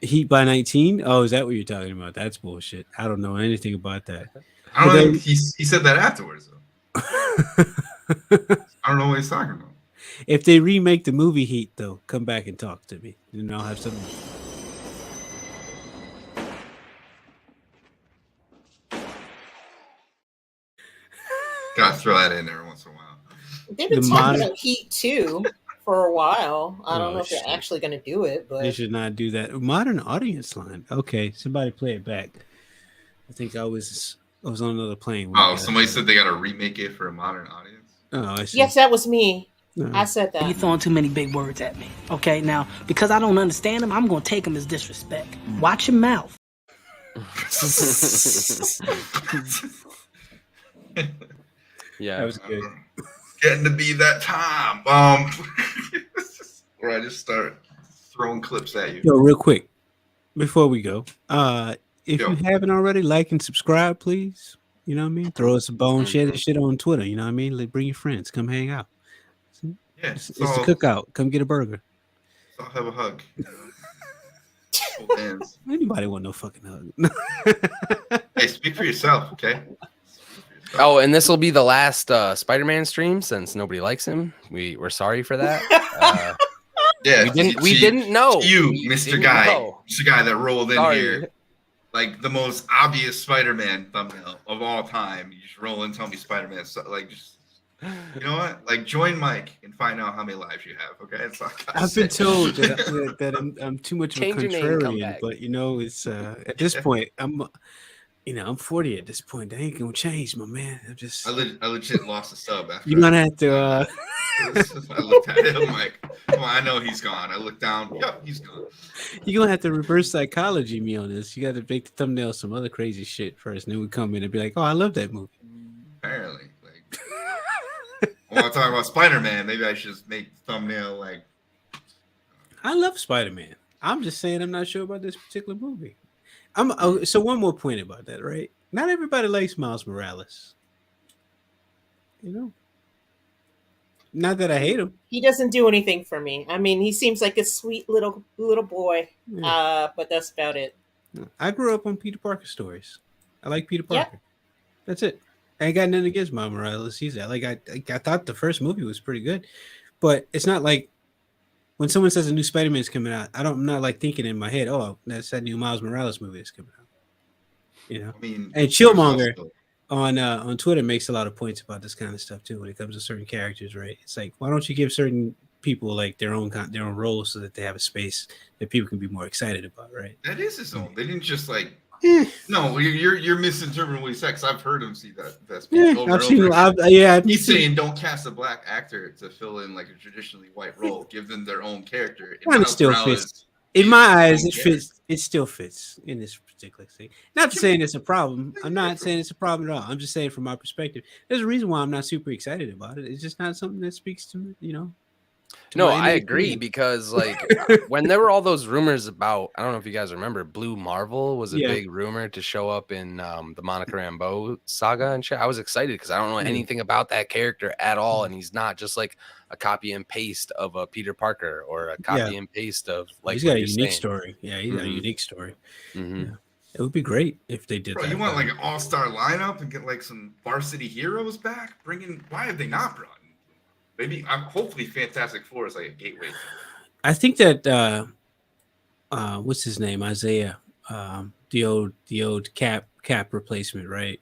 Heat by 19? Oh, is that what you're talking about? That's bullshit. I don't know anything about that. I don't know. He said that afterwards, though. I don't know what he's talking about. If they remake the movie Heat, though, come back and talk to me. And I'll have something. Gotta throw that in every once in a while. They've been talking about Heat 2 for a while. I don't know if they're actually going to do it, but they should not do that. Modern audience line. Okay, somebody play it back. I think I was on another plane. Oh, somebody said they got to remake it for a modern audience. Oh, I see. Yes, that was me. No. I said that. You're throwing too many big words at me. Okay, now because I don't understand them, I'm going to take them as disrespect. Watch your mouth. Yeah, that was good. Getting to be that time, where I just start throwing clips at you. Yo, real quick, before we go, if you haven't already, like and subscribe, please. You know what I mean? Throw us a bone, share this shit on Twitter. You know what I mean? Like, bring your friends, come hang out. It's the cookout. Come get a burger. I'll have a hug. You know? Hold hands. Anybody want no fucking hug? Hey, speak for yourself, okay? Oh, and this will be the last Spider-Man stream since nobody likes him. We're sorry for that. Yeah, we didn't know. You, Mr. Guy that rolled in here, like the most obvious Spider-Man thumbnail of all time. You just roll in, tell me Spider-Man. So, like, just you know what? Like, join Mike and find out how many lives you have. Okay, it's like I've been told that I'm too much of a contrarian, but you know, it's at this point I'm 40 at this point. They ain't gonna change, my man. I legit lost a sub after. You're gonna have to. I looked at him like, come on, I know he's gone. I looked down. Yep, he's gone. You're gonna have to reverse psychology me on this. You got to make the thumbnail some other crazy shit first, and then we come in and be like, "Oh, I love that movie." Apparently, like, I want to talk about Spider-Man. Maybe I should just make the thumbnail like. I love Spider-Man. I'm just saying I'm not sure about this particular movie. So one more point about that, right? Not everybody likes Miles Morales. You know, not that I hate him. He doesn't do anything for me. I mean, he seems like a sweet little boy, but that's about it. I grew up on Peter Parker stories. I like Peter Parker. Yep. That's it. I ain't got nothing against Miles Morales. He's that. Like I thought the first movie was pretty good, but it's not like when someone says a new Spider-Man's coming out, I'm not like thinking in my head, oh, that's that new Miles Morales movie that's coming out. You know, I mean, and Chillmonger on Twitter makes a lot of points about this kind of stuff too when it comes to certain characters, right? It's like, why don't you give certain people like their own roles so that they have a space that people can be more excited about, right? That is his own. They didn't just like. No, you're misinterpreting what he said. Cause I've heard him see that speech over and over. He's saying don't cast a black actor to fill in like a traditionally white role. Give them their own character. It still fits. In my eyes, it fits. It still fits in this particular thing. Not saying it's a problem. I'm not saying it's a problem at all. I'm just saying from my perspective, there's a reason why I'm not super excited about it. It's just not something that speaks to me, you know. No, I agree because like when there were all those rumors about, I don't know if you guys remember, Blue Marvel was a big rumor to show up in the Monica Rambeau saga and shit. I was excited because I don't know anything about that character at all, and he's not just like a copy and paste of a Peter Parker or a copy and paste of like. He's got a unique story. Yeah, he's got a unique story. Yeah. It would be great if they did that. You want like an all-star lineup and get like some varsity heroes back? Why have they not brought? Maybe hopefully Fantastic Four is like a gateway. I think that what's his name? Isaiah, the old Cap replacement, right?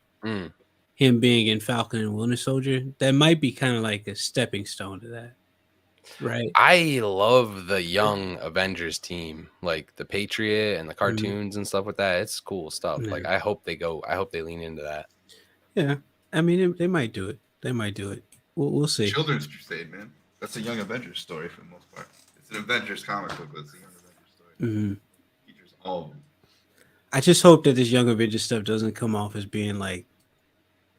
Him being in Falcon and Winter Soldier, that might be kind of like a stepping stone to that. Right. I love the young Avengers team, like the Patriot and the cartoons and stuff with that. It's cool stuff. Like I hope they lean into that. Yeah. I mean they might do it. We'll see. Children's Crusade, man. That's a Young Avengers story for the most part. It's an Avengers comic book, but it's a Young Avengers story. Features all of them. I just hope that this Young Avengers stuff doesn't come off as being like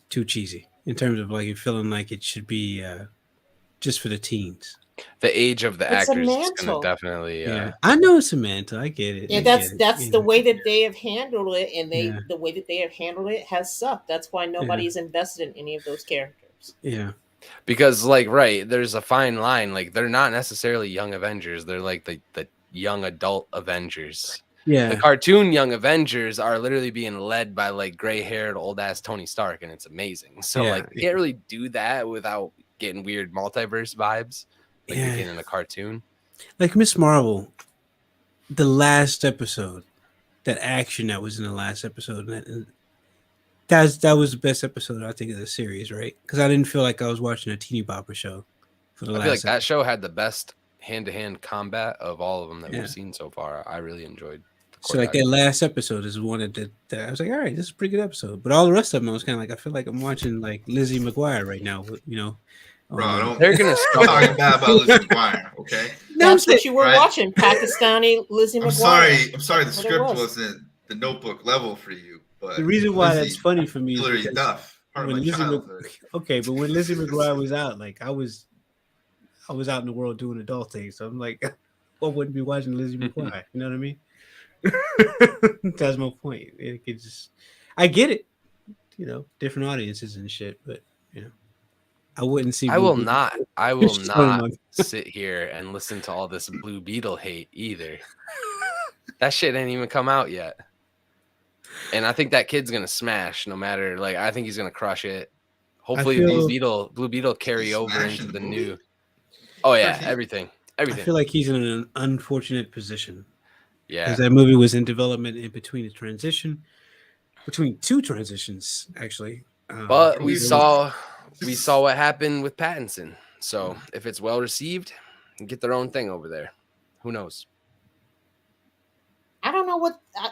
too cheesy in terms of like feeling like it should be just for the teens. The age of the actors is gonna definitely. I know it's a mantle. I get it. Yeah, that's the way that they have handled it, and the way that they have handled it has sucked. That's why nobody's invested in any of those characters. Yeah. Because there's a fine line. Like they're not necessarily young Avengers. They're like the young adult Avengers. Yeah. The cartoon Young Avengers are literally being led by like gray-haired old ass Tony Stark, and it's amazing. So you can't really do that without getting weird multiverse vibes. Like you can in a cartoon. Like Miss Marvel, the last episode, that action that was in the last episode, that was the best episode I think of the series, right? Because I didn't feel like I was watching a teeny bopper show for the last. I feel like that show had the best hand-to-hand combat of all of them that we've seen so far. I really enjoyed. So like that last episode is one that I was like, all right, this is a pretty good episode. But all the rest of them, I was kind of like, I feel like I'm watching like Lizzie McGuire right now, you know. Bro, they're gonna start talking bad about Lizzie McGuire, okay? That's what you were watching, Pakistani Lizzie McGuire. I'm sorry, the script wasn't the Notebook level for you. But the reason why that's funny for me is when but when Lizzie McGuire was out, like I was out in the world doing adult things, so I'm like, I wouldn't be watching Lizzie McGuire. You know what I mean? That's my point. It could just, I get it, different audiences and shit, but I wouldn't see. I will Showing not sit here and listen to all this Blue Beetle hate either. That shit ain't even come out yet. And I think that kid's gonna smash no matter. Like, I think he's gonna crush it. Hopefully, Blue Beetle carry over into the new. Oh yeah, everything. I feel like he's in an unfortunate position. Yeah, because that movie was in development in between between two transitions, actually. But we saw what happened with Pattinson. So if it's well received, get their own thing over there. Who knows? I don't know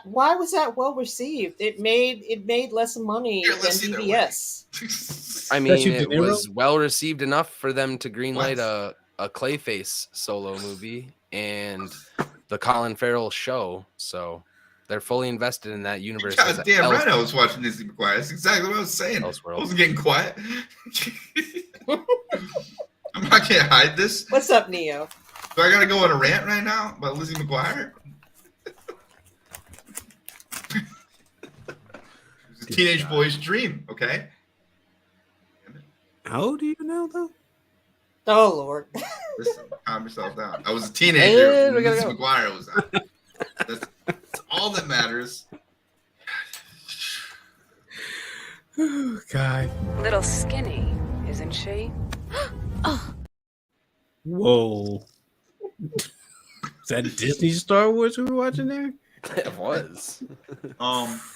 why was that well received? It made less money than BVS. I mean, it was well received enough for them to greenlight a Clayface solo movie and the Colin Farrell show. So they're fully invested in that universe. God damn right, I was watching Lizzie McGuire. That's exactly what I was saying. I wasn't getting quiet. I'm not gonna hide this. What's up, Neo? Do I gotta go on a rant right now about Lizzie McGuire? It's a teenage boy's dream, okay? How old are you now, though? Oh, Lord. Listen, calm yourself down. I was a teenager when Lizzie McGuire was out. That's all that matters. Oh, God. Little skinny, isn't she? Oh. Whoa. Is that Disney Star Wars we were watching there? It was.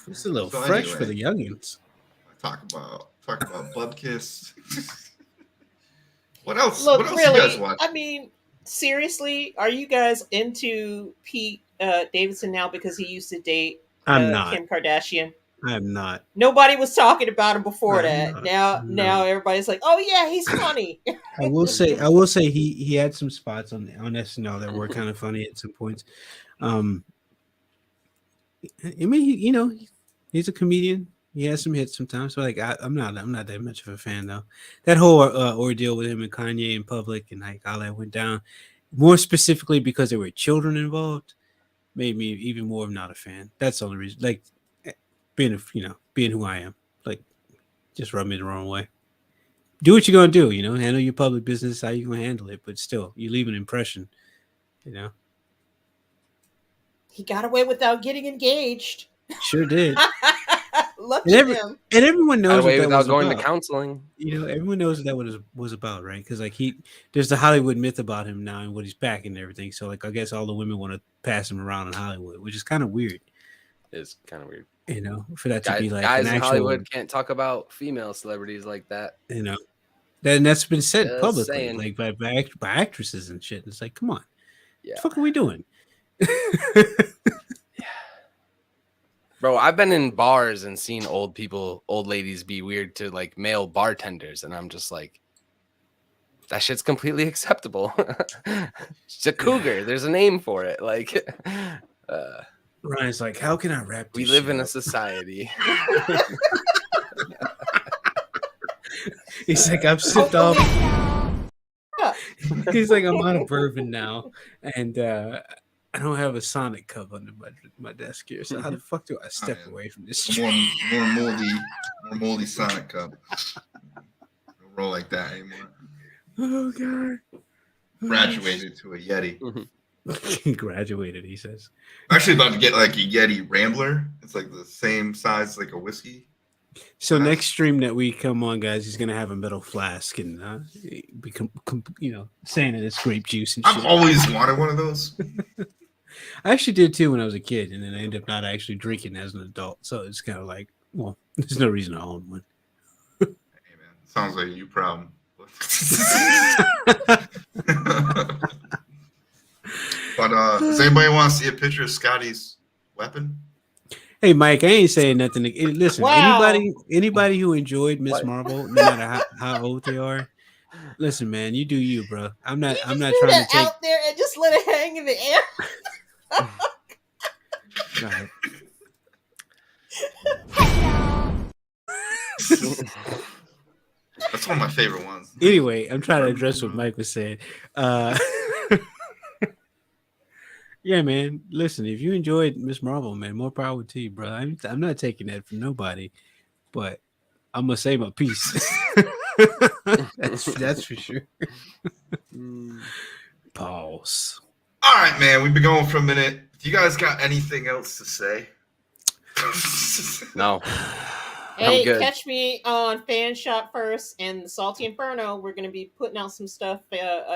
It's a little fresh for the youngins. Talk about Bub Kiss. What else? Look, what else really, you guys watch? I mean, seriously, are you guys into Pete Davidson now because he used to date I'm not. Kim Kardashian? I'm not. Nobody was talking about him before that. Now everybody's like, "Oh yeah, he's funny." I will say he had some spots on SNL that were kind of funny at some points. I mean, he's a comedian. He has some hits sometimes. So like, I'm not that much of a fan though. That whole ordeal with him and Kanye in public and like how that went down, more specifically because there were children involved, made me even more of not a fan. That's the only reason. Like, being who I am, like, just rub me the wrong way. Do what you're gonna do. Handle your public business how you gonna handle it, but still, you leave an impression. He got away without getting engaged. Sure did. Lucky him. And everyone knows got away what that without was going about. to counseling. Everyone knows what that was about, right? Because like there's the Hollywood myth about him now and what he's back and everything. So like I guess all the women want to pass him around in Hollywood, which is kind of weird. It's kind of weird. For that to be like guys an in actual, Hollywood can't talk about female celebrities like that. That's been said Just publicly, saying. like by actresses and shit. It's like, come on, Yeah. what the fuck are we doing? Bro, I've been in bars and seen old ladies be weird to like male bartenders, and I'm just like, that shit's completely acceptable. She's a cougar. There's a name for it. Like, Ryan's like, how can I wrap this we live shit in a up? society. He's like, I've sipped off. He's like, I'm out of bourbon now, and I don't have a Sonic cup under my desk here. So how the fuck do I step away from this? More moldy Sonic cup. Don't roll like that anymore. Oh god! Graduated to a Yeti. He graduated, he says. I'm actually about to get like a Yeti Rambler. It's like the same size like a whiskey. So next stream that we come on, guys, he's gonna have a metal flask and become, saying that it's grape juice and shit. I've always wanted one of those. I actually did too when I was a kid, and then I ended up not actually drinking as an adult. So it's kind of like, well, there's no reason to own one. Hey man, sounds like a you problem. But does anybody want to see a picture of Scotty's weapon? Hey, Mike, I ain't saying nothing. Listen, Wow. anybody who enjoyed Miss Marvel, no matter how old they are, listen, man, you do you, bro. I'm not trying to take out there and just let it hang in the air. God. That's one of my favorite ones. Anyway, I'm trying to address what Mike was saying. Yeah, man. Listen, if you enjoyed Miss Marvel, man, more power to you, bro. I'm not taking that from nobody, but I'm gonna say my piece. that's for sure. Pause. All right, man. We've been going for a minute. Do you guys got anything else to say? No. Hey, good. catch me on Fan Shop First and the Salty Inferno. We're going to be putting out some stuff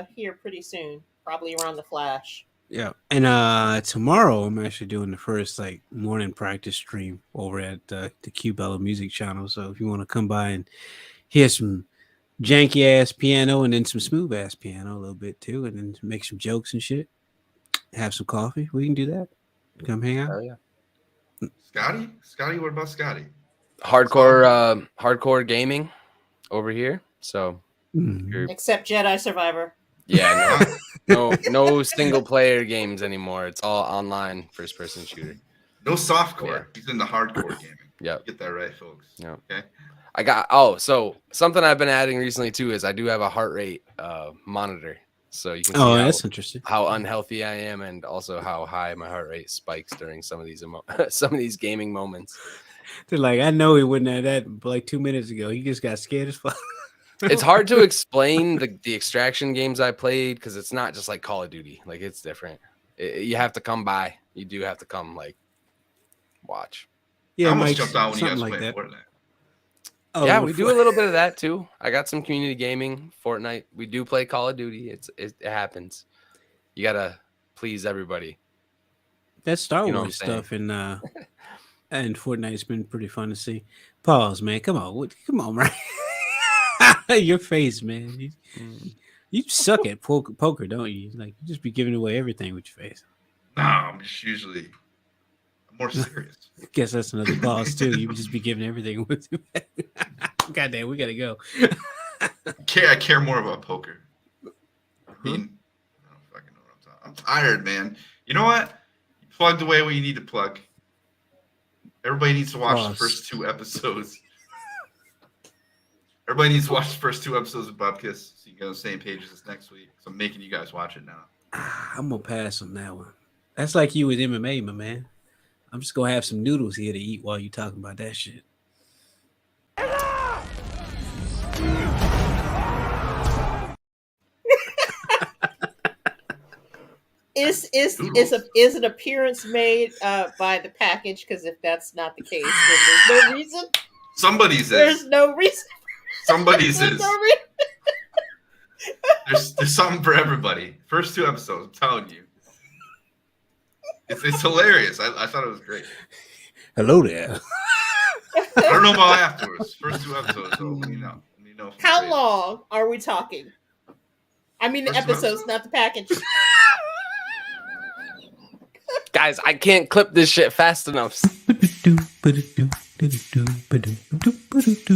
here pretty soon, probably around the Flash. Yeah, and tomorrow I'm actually doing the first like morning practice stream over at the Q-Bella Music Channel. So if you want to come by and hear some janky ass piano and then some smooth ass piano a little bit too, and then make some jokes and shit, have some coffee, we can do that. Come hang out. Oh yeah. Scotty, what about Scotty? Hardcore gaming over here. So Except Jedi Survivor. Yeah, no single player games anymore. It's all online first person shooter. No softcore. Yeah. He's in the hardcore gaming. Yeah. Get that right, folks. Yeah. Okay. So something I've been adding recently too is I do have a heart rate monitor. So you can see that's interesting. How unhealthy I am and also how high my heart rate spikes during some of these gaming moments. They're like, I know he wouldn't have that like 2 minutes ago. He just got scared as fuck. It's hard to explain the extraction games I played because it's not just like Call of Duty. Like it's different. You have to come by. You do have to come like watch. Yeah, I almost jumped out when you guys like played that. Fortnite. Oh, yeah, we do a little bit of that too. I got some community gaming, Fortnite. We do play Call of Duty. It happens. You gotta please everybody. That Star Wars stuff and Fortnite's been pretty fun to see. Pause, man. Come on, right? Your face, man. You suck at poker, don't you? Like you just be giving away everything with your face. No, I'm just usually more serious. I guess that's another pause too. You just be giving everything with you. Goddamn, we gotta go. I care more about poker. I mean, I don't fucking know what I'm talking. I'm tired, man. You know what? You plugged away what you need to plug. Everybody needs to watch the first 2 episodes. Everybody needs to watch the first 2 episodes of Bubkiss so you can get on the same page as this next week. So I'm making you guys watch it now. I'm gonna pass on that one. That's like you with MMA, my man. I'm just gonna have some noodles here to eat while you talking about that shit. Is an appearance made by the package? Because if that's not the case, then there's no reason. Somebody's is. There's no reason. Somebody's There's is. no reason. There's something for everybody. First 2 episodes, I'm telling you. It's hilarious. I thought it was great. Hello there. I don't know about afterwards. First 2 episodes, though. Let me know. How long are we talking? I mean the episodes, not the package. Guys, I can't clip this shit fast enough.